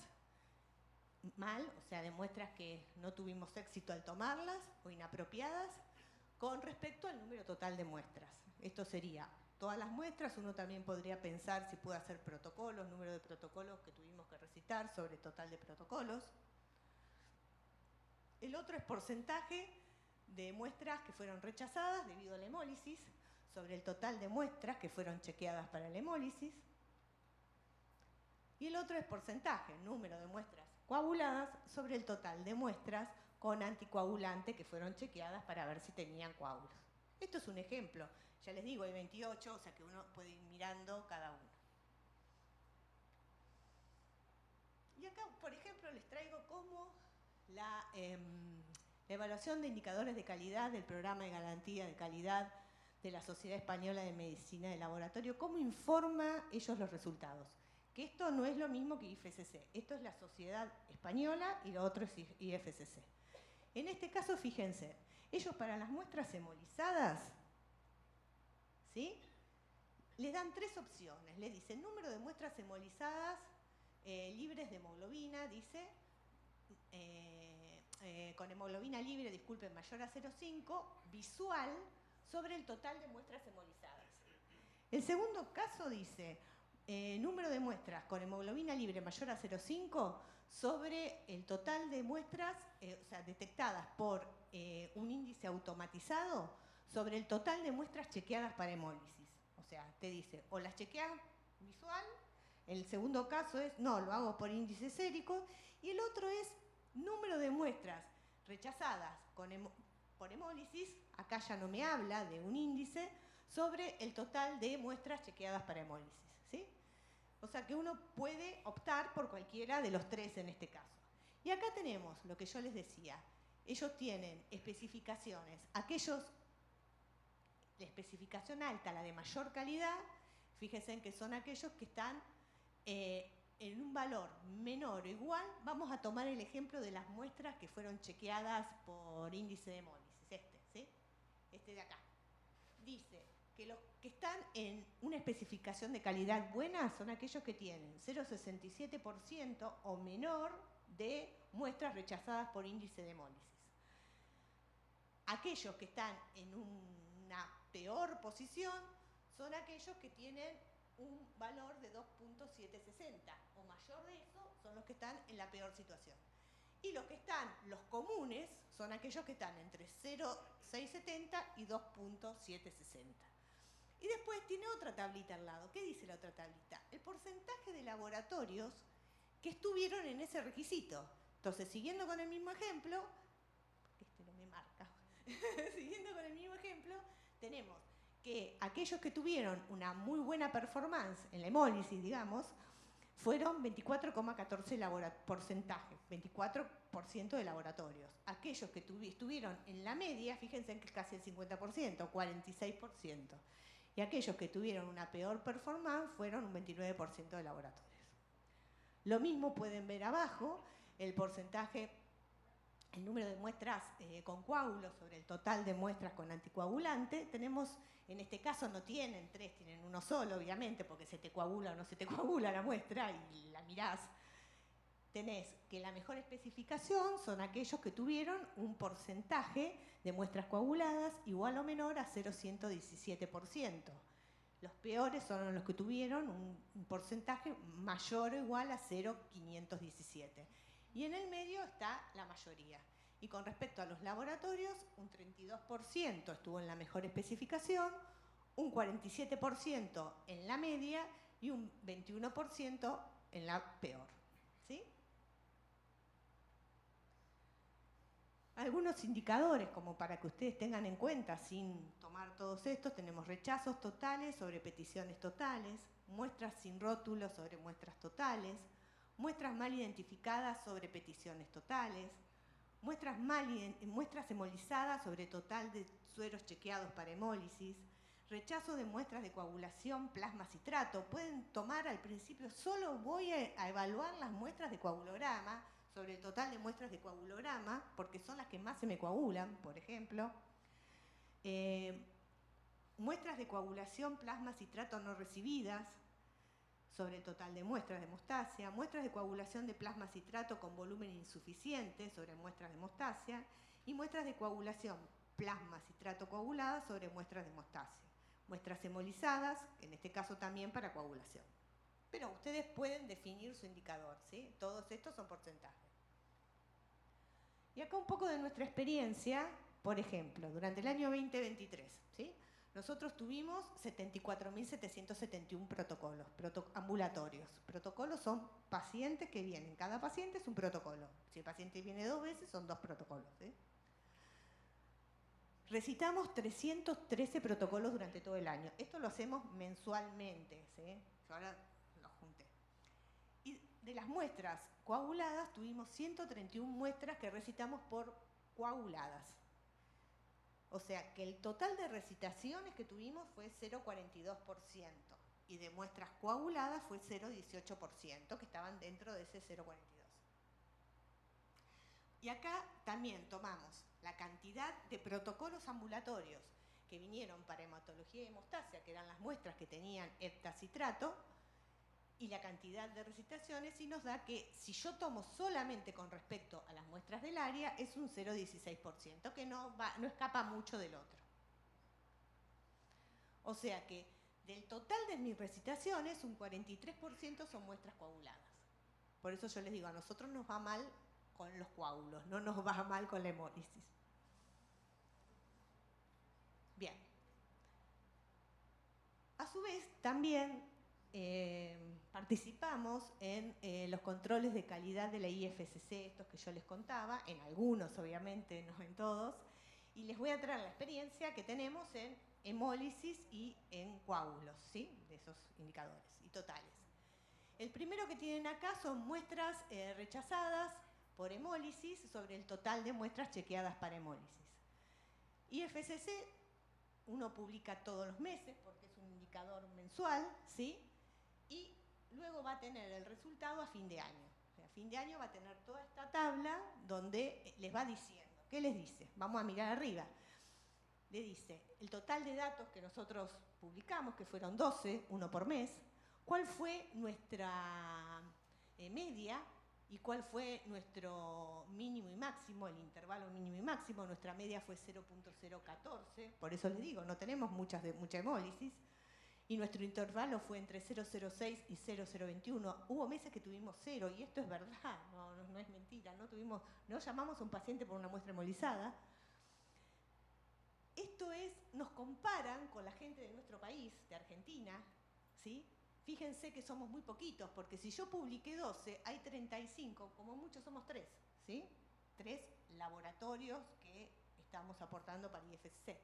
mal, o sea, de muestras que no tuvimos éxito al tomarlas o inapropiadas, con respecto al número total de muestras. Esto sería todas las muestras. Uno también podría pensar si puede hacer protocolos, número de protocolos que tuvimos que recitar sobre total de protocolos. El otro es porcentaje de muestras que fueron rechazadas debido a la hemólisis, sobre el total de muestras que fueron chequeadas para la hemólisis. Y el otro es porcentaje, número de muestras coaguladas, sobre el total de muestras con anticoagulante que fueron chequeadas para ver si tenían coágulos. Esto es un ejemplo. Ya les digo, hay 28, o sea que uno puede ir mirando cada uno. Y acá, por ejemplo, les traigo cómo la evaluación de indicadores de calidad del Programa de Garantía de Calidad de la Sociedad Española de Medicina de Laboratorio, cómo informa ellos los resultados. Que esto no es lo mismo que IFSC. Esto es la Sociedad Española y lo otro es IFSC. En este caso, fíjense, ellos para las muestras hemolizadas, ¿sí?, les dan 3 opciones. Les dicen número de muestras hemolizadas libres de hemoglobina, dice, con hemoglobina libre, disculpen, mayor a 0,5, visual, sobre el total de muestras hemolizadas. El segundo caso dice número de muestras con hemoglobina libre mayor a 0,5 sobre el total de muestras, o sea, detectadas por un índice automatizado sobre el total de muestras chequeadas para hemólisis. O sea, te dice, o las chequeas visual, el segundo caso es, no, lo hago por índice sérico, y el otro es número de muestras rechazadas por hemólisis, acá ya no me habla de un índice, sobre el total de muestras chequeadas para hemólisis, ¿sí? O sea que uno puede optar por cualquiera de los 3 en este caso. Y acá tenemos lo que yo les decía. Ellos tienen especificaciones. La especificación alta, la de mayor calidad, fíjense en que son aquellos que están en un valor menor o igual. Vamos a tomar el ejemplo de las muestras que fueron chequeadas por índice de hemólisis. ¿Sí? Este de acá. Dice que los que están en una especificación de calidad buena son aquellos que tienen 0,67% o menor de muestras rechazadas por índice de hemólisis. Aquellos que están en una peor posición son aquellos que tienen un valor de 2,760 o mayor de eso, son los que están en la peor situación. Y los comunes son aquellos que están entre 0,670 y 2,760. Y después tiene otra tablita al lado. ¿Qué dice la otra tablita? El porcentaje de laboratorios que estuvieron en ese requisito. Entonces, siguiendo con el mismo ejemplo, este no me marca, siguiendo con el mismo ejemplo, tenemos que aquellos que tuvieron una muy buena performance en la hemólisis, digamos, fueron 24,14 porcentaje, 24% de laboratorios. Aquellos que estuvieron en la media, fíjense que es casi el 50%, 46%. Y aquellos que tuvieron una peor performance fueron un 29% de laboratorios. Lo mismo pueden ver abajo, el porcentaje, el número de muestras con coágulos sobre el total de muestras con anticoagulante. Tenemos, en este caso no tienen 3, tienen uno solo, obviamente, porque se te coagula o no se te coagula la muestra y la mirás. Tenés que la mejor especificación son aquellos que tuvieron un porcentaje de muestras coaguladas igual o menor a 0,117%. Los peores son los que tuvieron un porcentaje mayor o igual a 0,517. Y en el medio está la mayoría. Y con respecto a los laboratorios, un 32% estuvo en la mejor especificación, un 47% en la media y un 21% en la peor. ¿Sí? Algunos indicadores, como para que ustedes tengan en cuenta, sin tomar todos estos, tenemos rechazos totales sobre peticiones totales, muestras sin rótulos sobre muestras totales, muestras mal identificadas sobre peticiones totales, muestras hemolizadas sobre total de sueros chequeados para hemólisis, rechazo de muestras de coagulación, plasma citrato. Pueden tomar al principio, solo voy a evaluar las muestras de coagulograma sobre el total de muestras de coagulograma, porque son las que más se me coagulan, por ejemplo. Muestras de coagulación, plasma citrato no recibidas, sobre el total de muestras de hemostasia, muestras de coagulación de plasma citrato con volumen insuficiente sobre muestras de hemostasia y muestras de coagulación plasma citrato coagulada sobre muestras de hemostasia. Muestras hemolizadas, en este caso también para coagulación. Pero ustedes pueden definir su indicador, ¿sí? Todos estos son porcentajes. Y acá un poco de nuestra experiencia, por ejemplo, durante el año 2023, ¿sí? Nosotros tuvimos 74.771 protocolos, ambulatorios. Protocolos son pacientes que vienen. Cada paciente es un protocolo. Si el paciente viene 2 veces, son 2 protocolos. ¿Sí? Recitamos 313 protocolos durante todo el año. Esto lo hacemos mensualmente. ¿Sí? Yo ahora lo junté. Y de las muestras coaguladas, tuvimos 131 muestras que recitamos por coaguladas. O sea, que el total de recitaciones que tuvimos fue 0,42% y de muestras coaguladas fue 0,18%, que estaban dentro de ese 0,42%. Y acá también tomamos la cantidad de protocolos ambulatorios que vinieron para hematología y hemostasia, que eran las muestras que tenían heptacitrato, y la cantidad de recitaciones, y nos da que si yo tomo solamente con respecto a las muestras del área, es un 0,16%, que no escapa mucho del otro. O sea que del total de mis recitaciones, un 43% son muestras coaguladas. Por eso yo les digo, a nosotros nos va mal con los coágulos, no nos va mal con la hemólisis. Bien. A su vez, también participamos en los controles de calidad de la IFSC, estos que yo les contaba, en algunos obviamente, no en todos, y les voy a traer la experiencia que tenemos en hemólisis y en coágulos, ¿sí? De esos indicadores y totales. El primero que tienen acá son muestras rechazadas por hemólisis sobre el total de muestras chequeadas para hemólisis. IFSC uno publica todos los meses porque es un indicador mensual, ¿sí? Y luego va a tener el resultado a fin de año. O sea, a fin de año va a tener toda esta tabla donde les va diciendo. ¿Qué les dice? Vamos a mirar arriba. Le dice el total de datos que nosotros publicamos, que fueron 12, uno por mes, cuál fue nuestra media y cuál fue nuestro mínimo y máximo, el intervalo mínimo y máximo. Nuestra media fue 0,014, por eso les digo, no tenemos mucha hemólisis. Y nuestro intervalo fue entre 0,06 y 0,021. Hubo meses que tuvimos 0, y esto es verdad, no es mentira. No llamamos a un paciente por una muestra hemolizada. Esto es, nos comparan con la gente de nuestro país, de Argentina, ¿sí? Fíjense que somos muy poquitos, porque si yo publiqué 12, hay 35, como muchos somos 3, ¿sí? 3 laboratorios que estamos aportando para IFSC.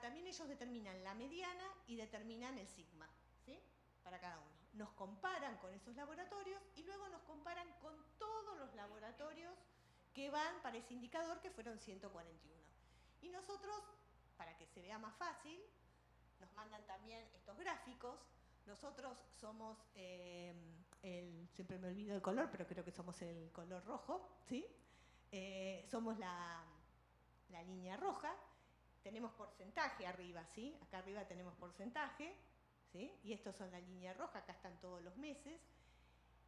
también ellos determinan la mediana y determinan el sigma, ¿sí? Para cada uno. Nos comparan con esos laboratorios y luego nos comparan con todos los laboratorios que van para ese indicador, que fueron 141. Y nosotros, para que se vea más fácil, nos mandan también estos gráficos. Nosotros somos, siempre me olvido el color, pero creo que somos el color rojo, ¿sí? Somos la línea roja. Tenemos porcentaje arriba, ¿sí? Acá arriba tenemos porcentaje, ¿sí? Y estos son la línea roja, acá están todos los meses.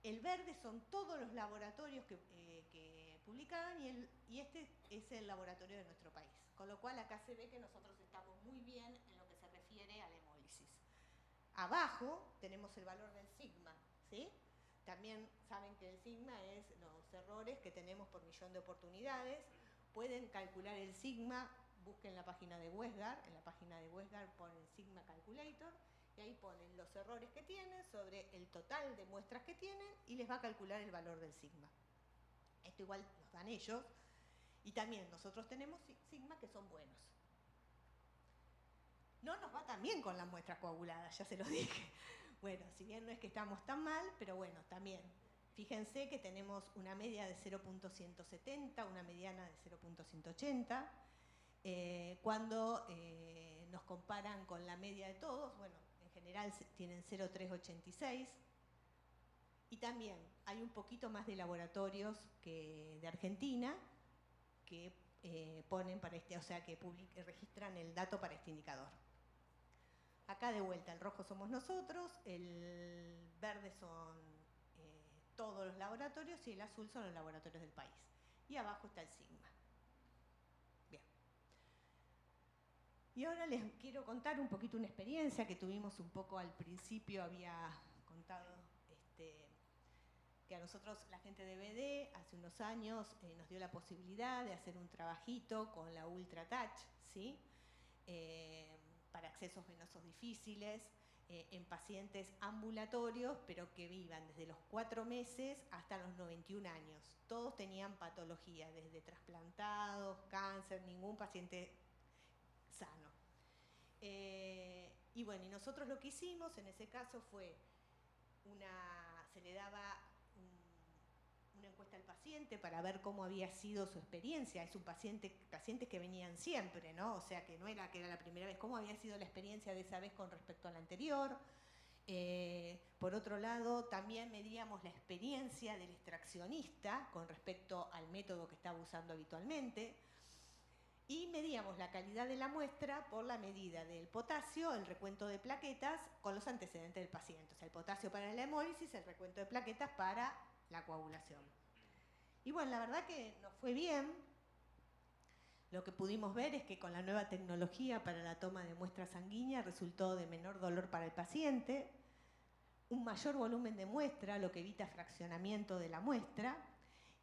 El verde son todos los laboratorios que publicaban y este es el laboratorio de nuestro país. Con lo cual acá se ve que nosotros estamos muy bien en lo que se refiere a la hemólisis. Abajo tenemos el valor del sigma, ¿sí? También saben que el sigma es los errores que tenemos por millón de oportunidades. Pueden calcular el sigma, busquen la página de Westgard, en la página de Westgard ponen Sigma Calculator y ahí ponen los errores que tienen sobre el total de muestras que tienen y les va a calcular el valor del sigma. Esto igual nos dan ellos y también nosotros tenemos sigma que son buenos. No nos va tan bien con la muestra coagulada, ya se los dije. Bueno, si bien no es que estamos tan mal, pero bueno, también. Fíjense que tenemos una media de 0.170, una mediana de 0.180. Cuando nos comparan con la media de todos, bueno, en general tienen 0.386. Y también hay un poquito más de laboratorios que de Argentina que ponen para este, o sea, que registran el dato para este indicador. Acá de vuelta, el rojo somos nosotros, el verde son todos los laboratorios y el azul son los laboratorios del país. Y abajo está el sigma. Bien. Y ahora les quiero contar un poquito una experiencia que tuvimos un poco al principio, había contado que a nosotros, la gente de BD, hace unos años nos dio la posibilidad de hacer un trabajito con la Ultra Touch, ¿sí? Para accesos venosos difíciles, en pacientes ambulatorios, pero que vivan desde los 4 meses hasta los 91 años. Todos tenían patología, desde trasplantados, cáncer, ningún paciente sano. Y bueno, y nosotros lo que hicimos en ese caso fue, se le daba una encuesta al paciente para ver cómo había sido su experiencia. Es un pacientes que venían siempre, ¿no? O sea, que no era que era la primera vez. ¿Cómo había sido la experiencia de esa vez con respecto a la anterior? Por otro lado, también medíamos la experiencia del extraccionista con respecto al método que estaba usando habitualmente. Y medíamos la calidad de la muestra por la medida del potasio, el recuento de plaquetas, con los antecedentes del paciente. O sea, el potasio para la hemólisis, el recuento de plaquetas para la coagulación. Y bueno, la verdad que nos fue bien. Lo que pudimos ver es que con la nueva tecnología para la toma de muestra sanguínea resultó de menor dolor para el paciente, un mayor volumen de muestra, lo que evita fraccionamiento de la muestra,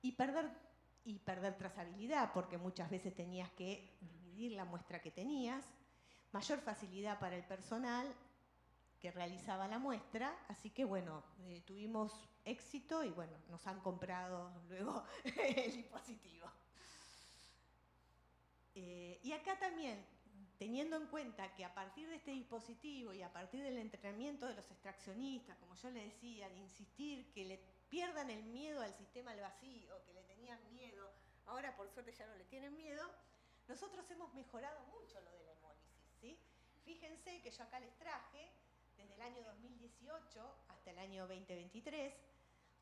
y perder trazabilidad, porque muchas veces tenías que dividir la muestra que tenías, mayor facilidad para el personal que realizaba la muestra, así que bueno, tuvimos éxito y bueno, nos han comprado luego el dispositivo. Y acá también, teniendo en cuenta que a partir de este dispositivo y a partir del entrenamiento de los extraccionistas, como yo les decía, de insistir que le pierdan el miedo al sistema al vacío, que le tenían miedo, ahora por suerte ya no le tienen miedo, nosotros hemos mejorado mucho lo de la hemólisis, ¿sí? Fíjense que yo acá les traje, desde el año 2018 hasta el año 2023,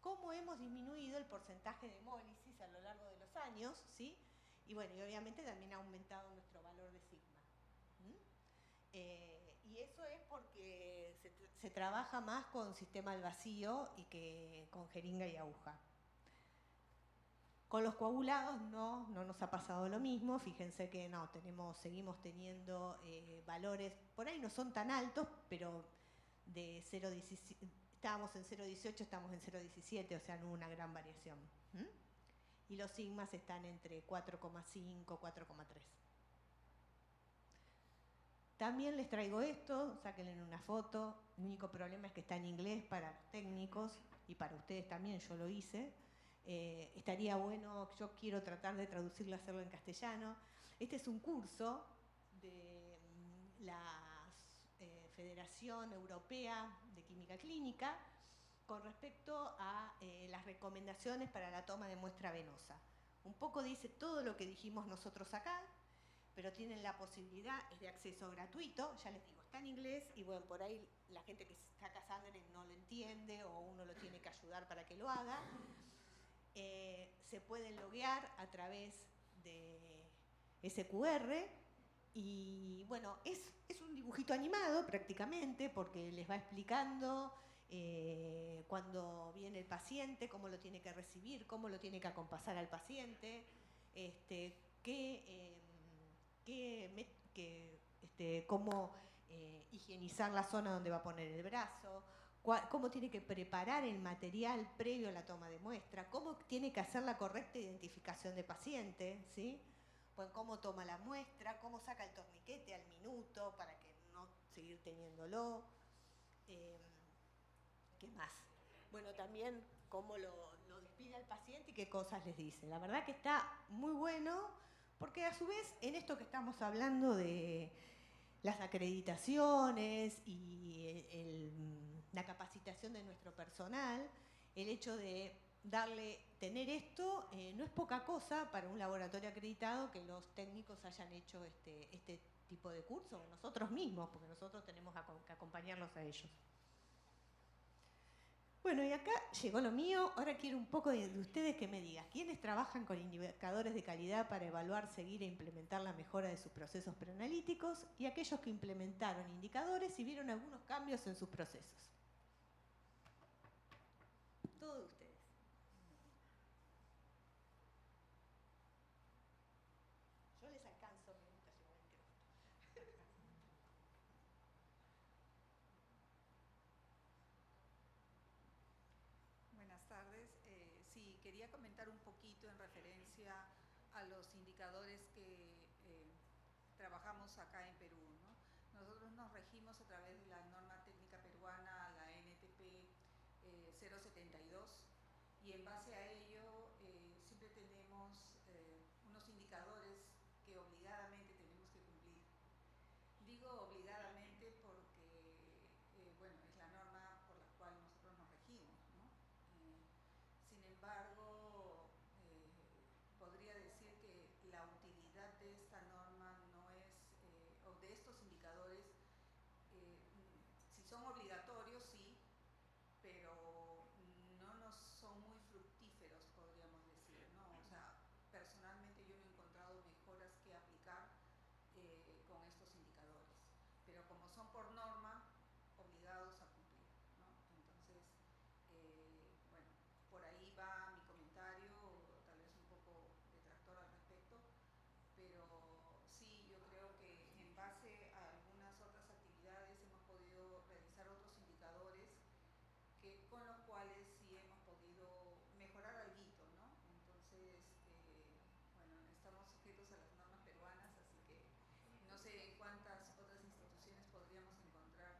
cómo hemos disminuido el porcentaje de hemólisis a lo largo de los años, ¿sí? Y bueno, y obviamente también ha aumentado nuestro valor de sigma. Y eso es porque se trabaja más con sistema al vacío y que con jeringa y aguja. Con los coagulados no nos ha pasado lo mismo. Fíjense que no, seguimos teniendo valores, por ahí no son tan altos, pero de 0,17, estábamos en 0,18, estamos en 0,17, o sea, no hubo una gran variación. Y los sigmas están entre 4,5, 4,3. También les traigo esto, sáquenle una foto. El único problema es que está en inglés para los técnicos y para ustedes también, yo lo hice. Estaría bueno, yo quiero tratar de traducirlo, hacerlo en castellano. Este es un curso la Federación Europea de Química Clínica con respecto a las recomendaciones para la toma de muestra venosa. Un poco dice todo lo que dijimos nosotros acá, pero tienen la posibilidad, es de acceso gratuito, ya les digo, está en inglés y bueno, por ahí la gente que saca sangre no lo entiende o uno lo tiene que ayudar para que lo haga. Se pueden loguear a través de ese QR y bueno, es un dibujito animado prácticamente porque les va explicando cuando viene el paciente, cómo lo tiene que recibir, cómo lo tiene que acompasar al paciente, cómo higienizar la zona donde va a poner el brazo, cómo tiene que preparar el material previo a la toma de muestra, cómo tiene que hacer la correcta identificación de paciente, ¿sí? Pues cómo toma la muestra, cómo saca el torniquete al minuto para que no seguir teniéndolo. ¿Qué más? Bueno, también cómo lo despide al paciente y qué cosas les dice. La verdad que está muy bueno, porque a su vez, en esto que estamos hablando de las acreditaciones y la capacitación de nuestro personal, el hecho de tener esto no es poca cosa para un laboratorio acreditado que los técnicos hayan hecho este tipo de curso, nosotros mismos, porque nosotros tenemos que acompañarlos a ellos. Bueno, y acá llegó lo mío. Ahora quiero un poco de ustedes que me digan, ¿quiénes trabajan con indicadores de calidad para evaluar, seguir e implementar la mejora de sus procesos preanalíticos? Y aquellos que implementaron indicadores y vieron algunos cambios en sus procesos. Todos ustedes. Yo les alcanzo, me gusta llevar el micrófono. Buenas tardes. Sí, quería comentar un poquito en referencia a los indicadores que trabajamos acá en Perú, ¿no? Nosotros nos regimos a través de la norma técnica peruana, la NTP 072, y en base a ello siempre tenemos unos indicadores que obligadamente tenemos que cumplir. Digo obligadamente porque, bueno, es la norma por la cual nosotros nos regimos, ¿no? Sin embargo, podría decir que la utilidad de esta norma no es, o de estos indicadores, si son obligatorios, sí, pero no nos son muy fructíferos, podríamos decir, ¿no? O sea, personalmente yo no he encontrado mejoras que aplicar con estos indicadores, pero como son por norma, obligados a cumplir, ¿no? Entonces, bueno, por ahí va mi comentario, tal vez un poco detractor al respecto, pero sí, yo creo que en base a algunas otras actividades hemos podido realizar otros indicadores con los cuales sí hemos podido mejorar alguito, ¿no? Entonces, bueno, estamos sujetos a las normas peruanas, así que no sé en cuántas otras instituciones podríamos encontrar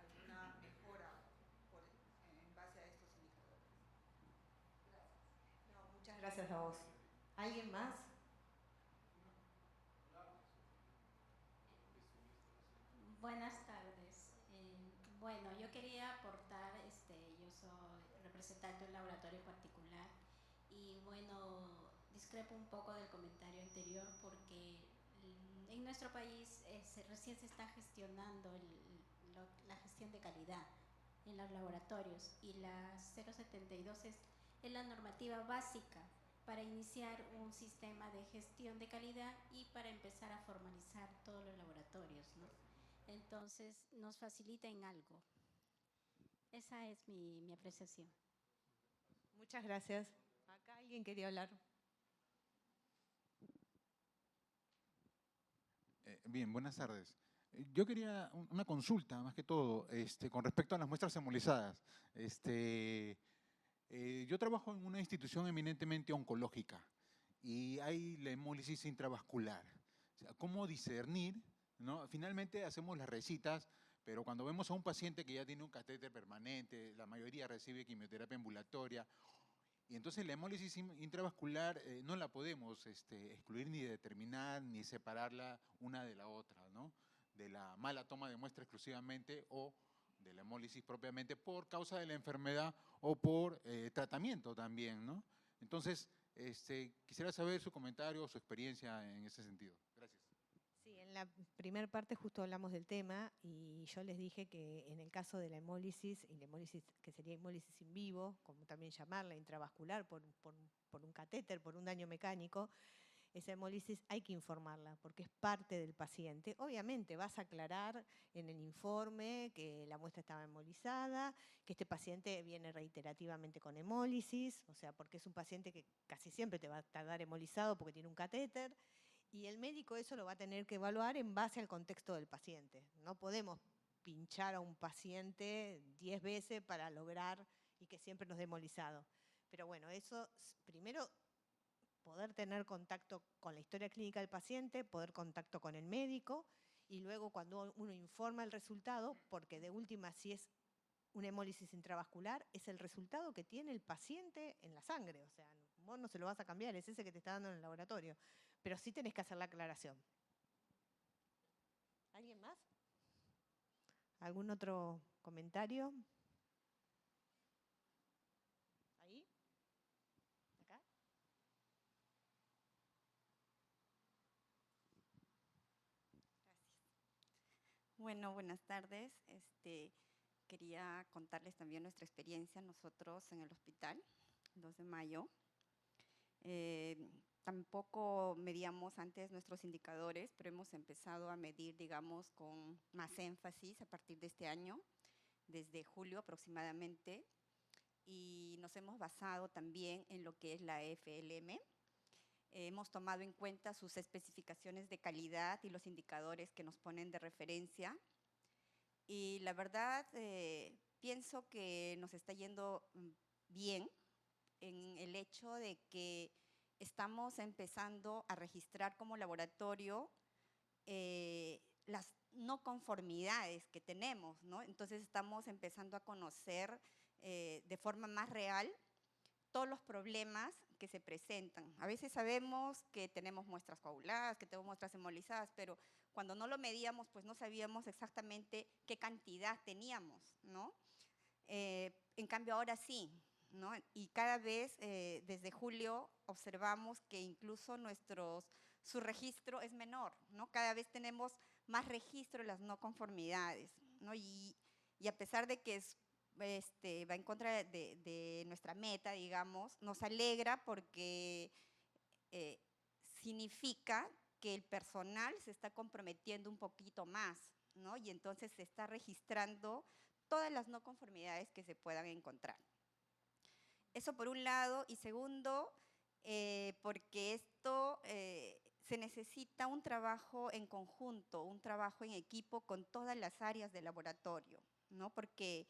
alguna mejora en base a estos indicadores. Gracias. No, muchas gracias a vos. ¿Alguien más? Buenas tardes. Bueno, yo quería aportar, yo soy representante de un laboratorio particular y bueno, discrepo un poco del comentario anterior porque en nuestro país recién se está gestionando la gestión de calidad en los laboratorios y la 072 es la normativa básica para iniciar un sistema de gestión de calidad y para empezar a formalizar todos los laboratorios, ¿no? Entonces, nos facilita en algo. Esa es mi apreciación. Muchas gracias. Acá alguien quería hablar. Bien, buenas tardes. Yo quería una consulta, más que todo, con respecto a las muestras hemolizadas. Yo trabajo en una institución eminentemente oncológica y hay la hemólisis intravascular. O sea, ¿cómo discernir? ¿No? Finalmente hacemos las recitas, pero cuando vemos a un paciente que ya tiene un catéter permanente, la mayoría recibe quimioterapia ambulatoria, Y entonces la hemólisis intravascular no la podemos excluir ni determinar ni separarla una de la otra, ¿no? De la mala toma de muestra exclusivamente o de la hemólisis propiamente por causa de la enfermedad o por tratamiento también, ¿no? Entonces, quisiera saber su comentario o su experiencia en ese sentido. Gracias. Sí, en la primera parte justo hablamos del tema y yo les dije que en el caso de la hemólisis, y la hemólisis que sería hemólisis in vivo, como también llamarla, intravascular por un catéter, por un daño mecánico, esa hemólisis hay que informarla porque es parte del paciente. Obviamente vas a aclarar en el informe que la muestra estaba hemolizada, que este paciente viene reiterativamente con hemólisis, o sea, porque es un paciente que casi siempre te va a tardar hemolizado porque tiene un catéter, y el médico eso lo va a tener que evaluar en base al contexto del paciente. No podemos pinchar a un paciente 10 veces para lograr y que siempre nos dé hemolizado. Pero bueno, eso primero poder tener contacto con la historia clínica del paciente, poder contacto con el médico y luego cuando uno informa el resultado, porque de última si es una hemólisis intravascular, es el resultado que tiene el paciente en la sangre, o sea, vos no se lo vas a cambiar, es ese que te está dando en el laboratorio, pero sí tenés que hacer la aclaración. ¿Alguien más? ¿Algún otro comentario? ¿Ahí? ¿Acá? Bueno, buenas tardes. Quería contarles también nuestra experiencia nosotros en el hospital, 2 de mayo. Tampoco medíamos antes nuestros indicadores, pero hemos empezado a medir, digamos, con más énfasis a partir de este año, desde julio aproximadamente, y nos hemos basado también en lo que es la FLM. Hemos tomado en cuenta sus especificaciones de calidad y los indicadores que nos ponen de referencia. Y la verdad, pienso que nos está yendo bien en el hecho de que estamos empezando a registrar como laboratorio las no conformidades que tenemos, ¿no? Entonces estamos empezando a conocer de forma más real todos los problemas que se presentan. A veces sabemos que tenemos muestras coaguladas, que tenemos muestras hemolizadas, pero cuando no lo medíamos, pues no sabíamos exactamente qué cantidad teníamos, ¿no? En cambio ahora sí, ¿no? Y cada vez, desde julio, observamos que incluso su registro es menor, ¿no? Cada vez tenemos más registro de las no conformidades, ¿no? Y a pesar de que va en contra de nuestra meta, digamos, nos alegra porque significa que el personal se está comprometiendo un poquito más, ¿no? Y entonces se está registrando todas las no conformidades que se puedan encontrar. Eso por un lado, y segundo, porque esto se necesita un trabajo en conjunto, un trabajo en equipo con todas las áreas del laboratorio, ¿no? Porque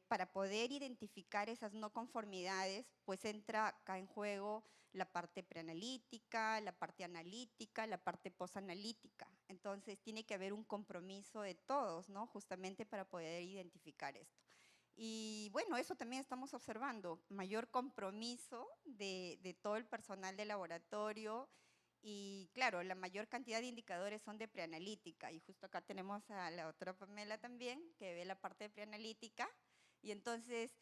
para poder identificar esas no conformidades, pues entra acá en juego la parte preanalítica, la parte analítica, la parte posanalítica. Entonces tiene que haber un compromiso de todos, ¿no? Justamente para poder identificar esto. Y bueno, eso también estamos observando, mayor compromiso de todo el personal de laboratorio y claro, la mayor cantidad de indicadores son de preanalítica y justo acá tenemos a la doctora Pamela también que ve la parte de preanalítica y entonces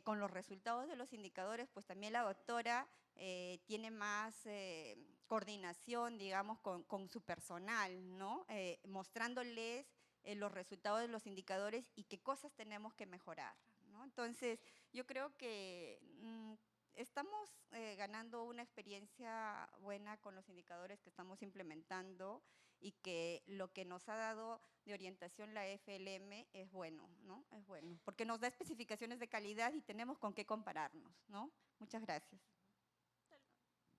con los resultados de los indicadores pues también la doctora tiene más coordinación digamos con su personal, ¿no? Mostrándoles los resultados de los indicadores y qué cosas tenemos que mejorar, ¿no? Entonces, yo creo que estamos ganando una experiencia buena con los indicadores que estamos implementando y que lo que nos ha dado de orientación la FLM es bueno, ¿no? Es bueno, porque nos da especificaciones de calidad y tenemos con qué compararnos, ¿no? Muchas gracias.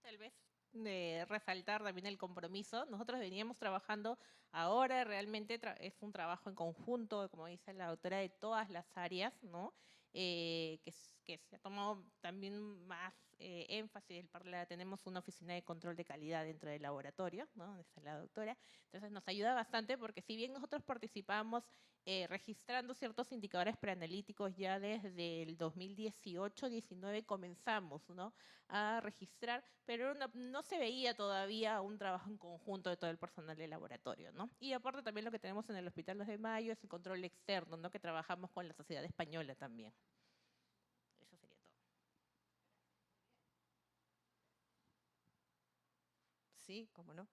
Tal vez de resaltar también el compromiso. Nosotros veníamos trabajando, ahora realmente es un trabajo en conjunto, como dice la doctora, de todas las áreas, ¿no? Que se ha tomado también más énfasis, tenemos una oficina de control de calidad dentro del laboratorio, ¿no? Donde está la doctora. Entonces nos ayuda bastante porque si bien nosotros participamos registrando ciertos indicadores preanalíticos ya desde el 2018-19 comenzamos, ¿no?, a registrar, pero no se veía todavía un trabajo en conjunto de todo el personal del laboratorio, ¿no? Y aparte también lo que tenemos en el Hospital 2 de Mayo es el control externo, ¿no?, que trabajamos con la Sociedad Española también. Eso sería todo. Sí, cómo no.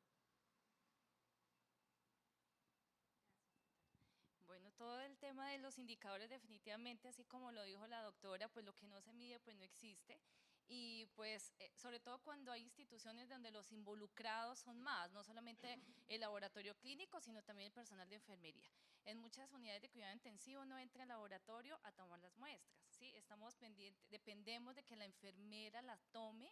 Bueno, todo el tema de los indicadores definitivamente, así como lo dijo la doctora, pues lo que no se mide pues no existe. Y pues sobre todo cuando hay instituciones donde los involucrados son más, no solamente el laboratorio clínico, sino también el personal de enfermería. En muchas unidades de cuidado intensivo no entra el laboratorio a tomar las muestras, ¿sí? Estamos pendientes, dependemos de que la enfermera las tome.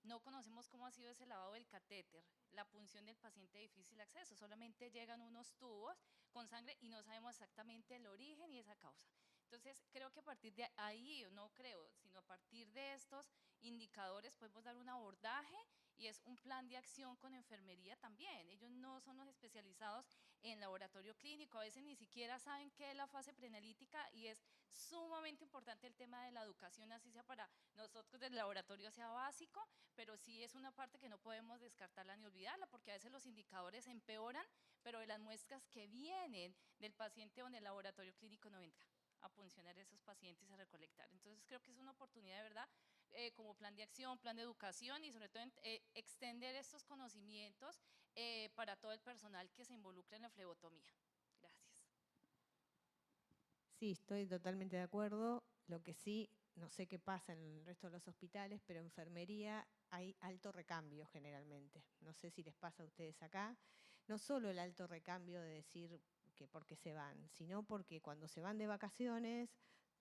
No conocemos cómo ha sido ese lavado del catéter, la punción del paciente de difícil acceso, solamente llegan unos tubos con sangre y no sabemos exactamente el origen y esa causa. Entonces, creo que a partir de ahí, no creo, sino a partir de estos indicadores podemos dar un abordaje y es un plan de acción con enfermería también. Ellos no son los especializados en laboratorio clínico, a veces ni siquiera saben qué es la fase preanalítica y es sumamente importante el tema de la educación, así sea para nosotros del laboratorio sea básico, pero sí es una parte que no podemos descartarla ni olvidarla, porque a veces los indicadores empeoran, pero de las muestras que vienen del paciente o en el laboratorio clínico no entra a funcionar esos pacientes y a recolectar. Entonces creo que es una oportunidad de verdad como plan de acción, plan de educación y sobre todo extender estos conocimientos para todo el personal que se involucra en la flebotomía. Gracias. Sí, estoy totalmente de acuerdo. Lo que sí, no sé qué pasa en el resto de los hospitales, pero en enfermería hay alto recambio generalmente. No sé si les pasa a ustedes acá. No solo el alto recambio de decir que porque se van, sino porque cuando se van de vacaciones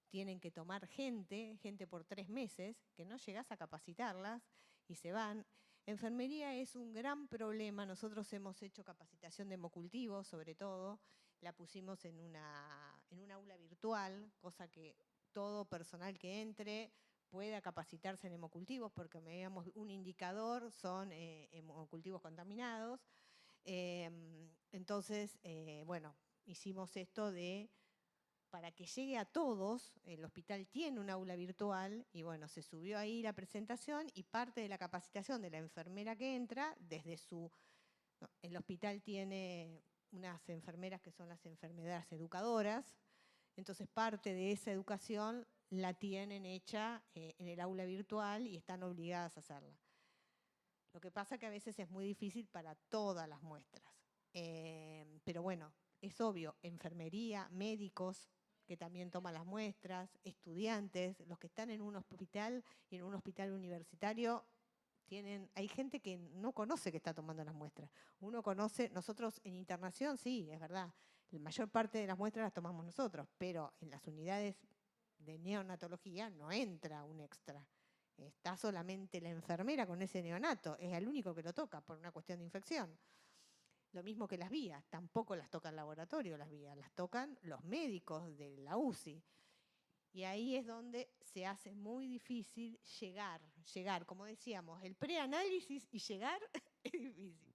tienen que tomar gente por 3 meses, que no llegás a capacitarlas y se van. Enfermería es un gran problema. Nosotros hemos hecho capacitación de hemocultivo, sobre todo, la pusimos en una aula virtual, cosa que todo personal que entre pueda capacitarse en hemocultivos, porque veíamos un indicador, son hemocultivos contaminados. Entonces, bueno, hicimos esto para que llegue a todos, el hospital tiene un aula virtual y bueno, se subió ahí la presentación y parte de la capacitación de la enfermera que entra, el hospital tiene unas enfermeras que son las enfermeras educadoras, entonces parte de esa educación la tienen hecha en el aula virtual y están obligadas a hacerla. Lo que pasa que a veces es muy difícil para todas las muestras. Pero bueno, es obvio, enfermería, médicos que también toman las muestras, estudiantes, los que están en un hospital y en un hospital universitario, hay gente que no conoce que está tomando las muestras. Uno conoce, nosotros en internación, sí, es verdad, la mayor parte de las muestras las tomamos nosotros, pero en las unidades de neonatología no entra un extra. Está solamente la enfermera con ese neonato, es el único que lo toca por una cuestión de infección. Lo mismo que las vías, tampoco las toca el laboratorio las vías, las tocan los médicos de la UCI. Y ahí es donde se hace muy difícil llegar, como decíamos, el preanálisis y llegar es difícil.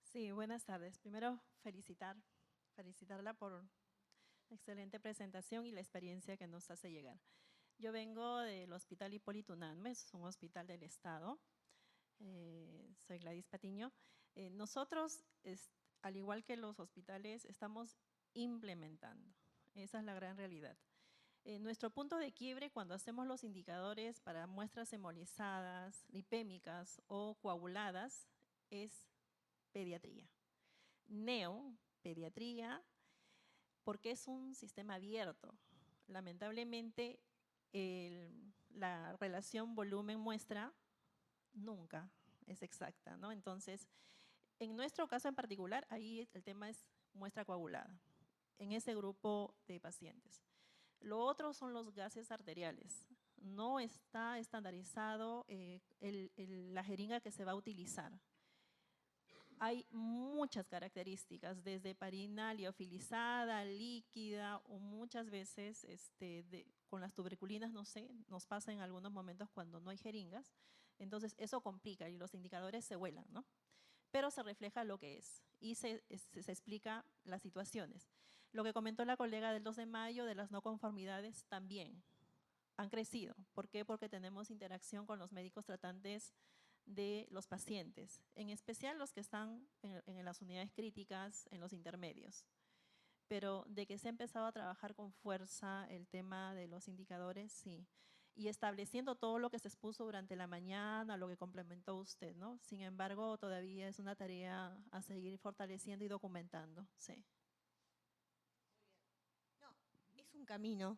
Sí, buenas tardes. Primero, felicitarla por la excelente presentación y la experiencia que nos hace llegar. Yo vengo del Hospital Hipólito Unanue, es un hospital del Estado. Soy Gladys Patiño. Nosotros, al igual que los hospitales, estamos implementando. Esa es la gran realidad. Nuestro punto de quiebre cuando hacemos los indicadores para muestras hemolizadas, lipémicas o coaguladas es pediatría. Neopediatría, porque es un sistema abierto. Lamentablemente, la relación volumen-muestra nunca es exacta, ¿no? Entonces, en nuestro caso en particular, ahí el tema es muestra coagulada, en ese grupo de pacientes. Lo otro son los gases arteriales. No está estandarizado la jeringa que se va a utilizar. hay muchas características, desde parinal, liofilizada, líquida, o muchas veces con las tuberculinas, no sé, nos pasa en algunos momentos cuando no hay jeringas. Entonces, eso complica y los indicadores se vuelan, ¿no? Pero se refleja lo que es y se explica las situaciones. Lo que comentó la colega del 2 de mayo de las no conformidades también han crecido. ¿Por qué? Porque tenemos interacción con los médicos tratantes de los pacientes, en especial los que están en las unidades críticas, en los intermedios. Pero de que se ha empezado a trabajar con fuerza el tema de los indicadores, sí. Y estableciendo todo lo que se expuso durante la mañana, lo que complementó usted, ¿no? Sin embargo, todavía es una tarea a seguir fortaleciendo y documentando, sí. No, es un camino,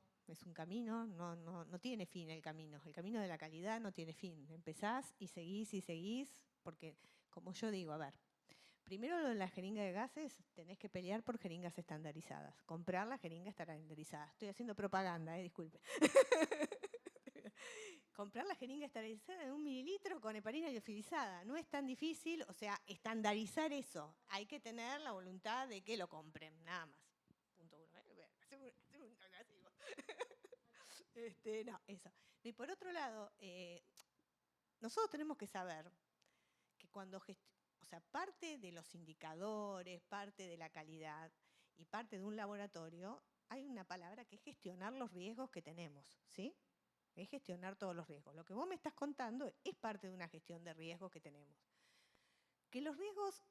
no tiene fin el camino de la calidad no tiene fin, empezás y seguís, porque como yo digo, a ver, primero lo de la jeringa de gases, tenés que pelear por jeringas estandarizadas, comprar la jeringa estandarizada, estoy haciendo propaganda, disculpe. Comprar la jeringa estandarizada de 1 mililitro con heparina liofilizada, no es tan difícil, o sea, estandarizar eso, hay que tener la voluntad de que lo compren, nada más. Punto 1, no, eso. Y por otro lado, nosotros tenemos que saber que cuando, o sea, parte de los indicadores, parte de la calidad y parte de un laboratorio, hay una palabra que es gestionar los riesgos que tenemos, ¿sí? Es gestionar todos los riesgos. Lo que vos me estás contando es parte de una gestión de riesgos que tenemos. Que los riesgos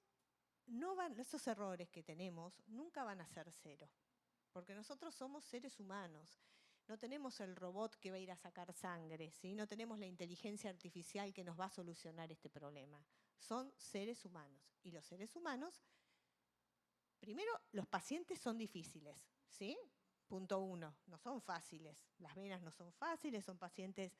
no van, esos errores que tenemos nunca van a ser cero, porque nosotros somos seres humanos. No tenemos el robot que va a ir a sacar sangre, ¿sí? No tenemos la inteligencia artificial que nos va a solucionar este problema. Son seres humanos. Y los seres humanos, primero, los pacientes son difíciles, ¿sí? Punto 1, no son fáciles. Las venas no son fáciles, son pacientes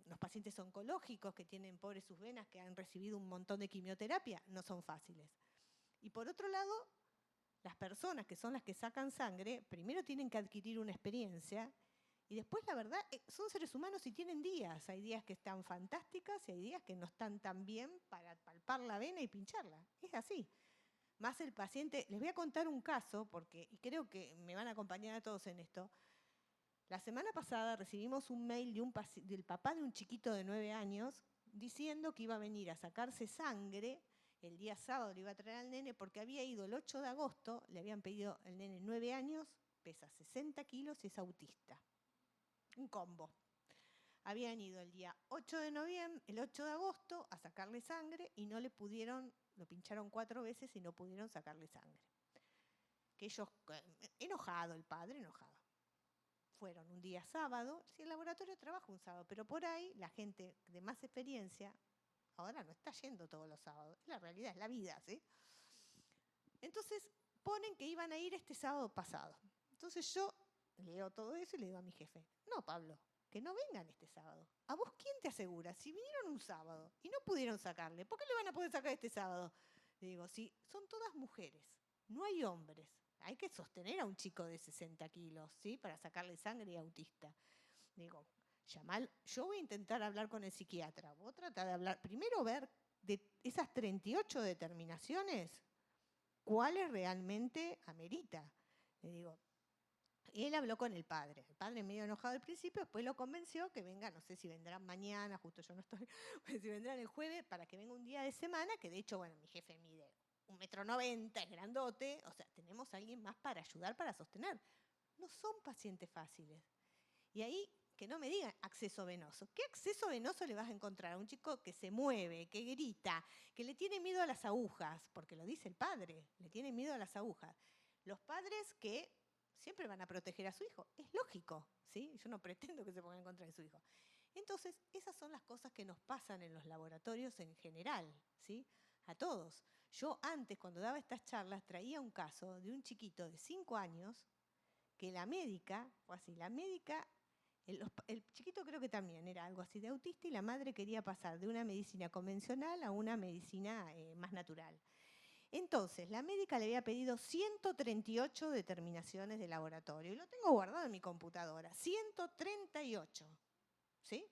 los pacientes oncológicos que tienen pobres sus venas, que han recibido un montón de quimioterapia, no son fáciles. Y por otro lado, las personas que son las que sacan sangre, primero tienen que adquirir una experiencia y después, la verdad, son seres humanos y tienen días. Hay días que están fantásticas y hay días que no están tan bien para palpar la vena y pincharla. Es así. Más el paciente, les voy a contar un caso, y creo que me van a acompañar a todos en esto. La semana pasada recibimos un mail del papá de un chiquito de 9 años diciendo que iba a venir a sacarse sangre. El día sábado le iba a traer al nene porque había ido el 8 de agosto, le habían pedido el nene 9 años, pesa 60 kilos y es autista. Un combo. Habían ido el día 8 de agosto a sacarle sangre y no le pudieron, lo pincharon 4 veces y no pudieron sacarle sangre. Que ellos, enojado el padre, enojado. Fueron un día sábado, si el laboratorio trabaja un sábado, pero por ahí la gente de más experiencia ahora no está yendo todos los sábados, la realidad es la vida, ¿sí? Entonces ponen que iban a ir este sábado pasado. Entonces yo leo todo eso y le digo a mi jefe, no, Pablo, que no vengan este sábado. ¿A vos quién te asegura? Si vinieron un sábado y no pudieron sacarle, ¿por qué le van a poder sacar este sábado? Le digo, sí, son todas mujeres, no hay hombres. Hay que sostener a un chico de 60 kilos, ¿sí? Para sacarle sangre y autista. Digo, yo voy a intentar hablar con el psiquiatra. Vos tratá de hablar, primero ver de esas 38 determinaciones, cuáles realmente amerita. Le digo, él habló con el padre medio enojado al principio, después lo convenció que venga, no sé si vendrán mañana, justo yo no estoy, si vendrán el jueves, para que venga un día de semana, que de hecho, bueno, mi jefe mide 1,90 m, es grandote, o sea, tenemos a alguien más para ayudar, para sostener. No son pacientes fáciles. Y ahí, que no me digan acceso venoso. ¿Qué acceso venoso le vas a encontrar a un chico que se mueve, que grita, que le tiene miedo a las agujas? Porque lo dice el padre, le tiene miedo a las agujas. Los padres que siempre van a proteger a su hijo, es lógico, ¿sí? Yo no pretendo que se pongan en contra de su hijo. Entonces, esas son las cosas que nos pasan en los laboratorios en general, ¿sí? A todos. Yo antes, cuando daba estas charlas, traía un caso de un chiquito de 5 años que la médica, el chiquito creo que también era algo así de autista y la madre quería pasar de una medicina convencional a una medicina más natural. Entonces, la médica le había pedido 138 determinaciones de laboratorio y lo tengo guardado en mi computadora, 138, ¿sí?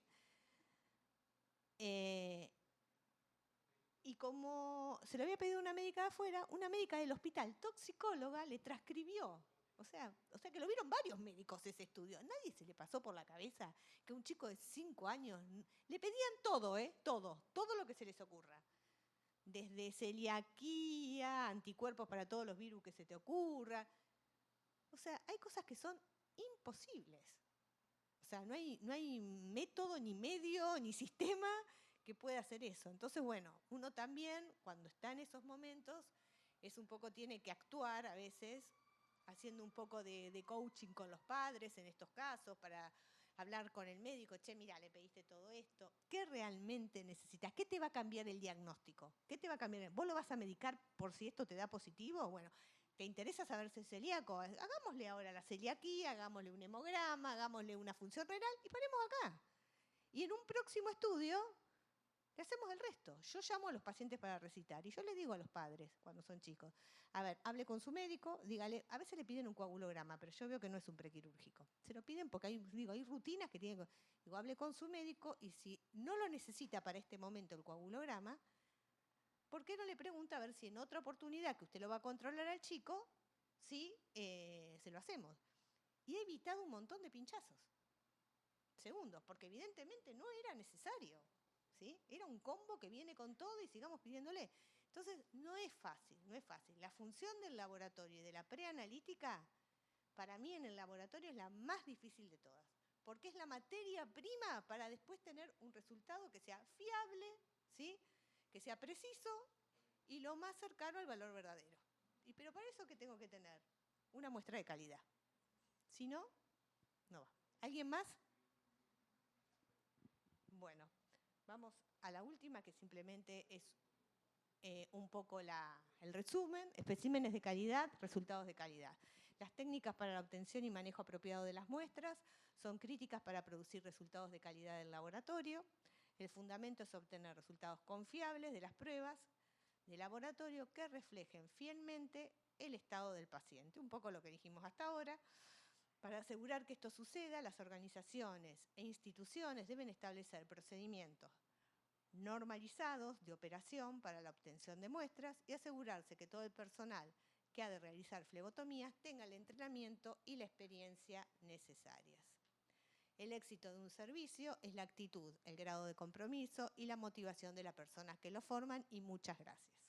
Y y como se lo había pedido una médica de afuera, una médica del hospital, toxicóloga, le transcribió. O sea que lo vieron varios médicos ese estudio. Nadie se le pasó por la cabeza que un chico de 5 años, le pedían todo, todo lo que se les ocurra. Desde celiaquía, anticuerpos para todos los virus que se te ocurra. O sea, hay cosas que son imposibles. O sea, no hay método, ni medio, ni sistema que pueda hacer eso. Entonces, bueno, uno también, cuando está en esos momentos, tiene que actuar a veces, haciendo un poco de coaching con los padres en estos casos, para hablar con el médico, che, mira, le pediste todo esto, ¿qué realmente necesitas? ¿Qué te va a cambiar el diagnóstico? ¿Qué te va a cambiar? ¿Vos lo vas a medicar por si esto te da positivo? Bueno, ¿te interesa saber si es celíaco? Hagámosle ahora la celiaquía, hagámosle un hemograma, hagámosle una función renal y paremos acá. Y en un próximo estudio le hacemos el resto. Yo llamo a los pacientes para recitar y yo les digo a los padres cuando son chicos, a ver, hable con su médico, dígale, a veces le piden un coagulograma, pero yo veo que no es un prequirúrgico. Se lo piden porque hay rutinas que tienen. Digo, hable con su médico y si no lo necesita para este momento el coagulograma, ¿por qué no le pregunta a ver si en otra oportunidad que usted lo va a controlar al chico, sí, se lo hacemos? Y he evitado un montón de pinchazos. Segundos, porque evidentemente no era necesario. ¿Sí? Era un combo que viene con todo y sigamos pidiéndole. Entonces, no es fácil. La función del laboratorio y de la preanalítica, para mí en el laboratorio es la más difícil de todas, porque es la materia prima para después tener un resultado que sea fiable, ¿sí? Que sea preciso y lo más cercano al valor verdadero. Pero para eso, ¿qué tengo que tener? Una muestra de calidad. Si no, no va. ¿Alguien más? Bueno. Vamos a la última, que simplemente es un poco el resumen: especímenes de calidad, resultados de calidad. Las técnicas para la obtención y manejo apropiado de las muestras son críticas para producir resultados de calidad del laboratorio. El fundamento es obtener resultados confiables de las pruebas de laboratorio que reflejen fielmente el estado del paciente. Un poco lo que dijimos hasta ahora. Para asegurar que esto suceda, las organizaciones e instituciones deben establecer procedimientos normalizados de operación para la obtención de muestras y asegurarse que todo el personal que ha de realizar flebotomías tenga el entrenamiento y la experiencia necesarias. El éxito de un servicio es la actitud, el grado de compromiso y la motivación de las personas que lo forman, y muchas gracias.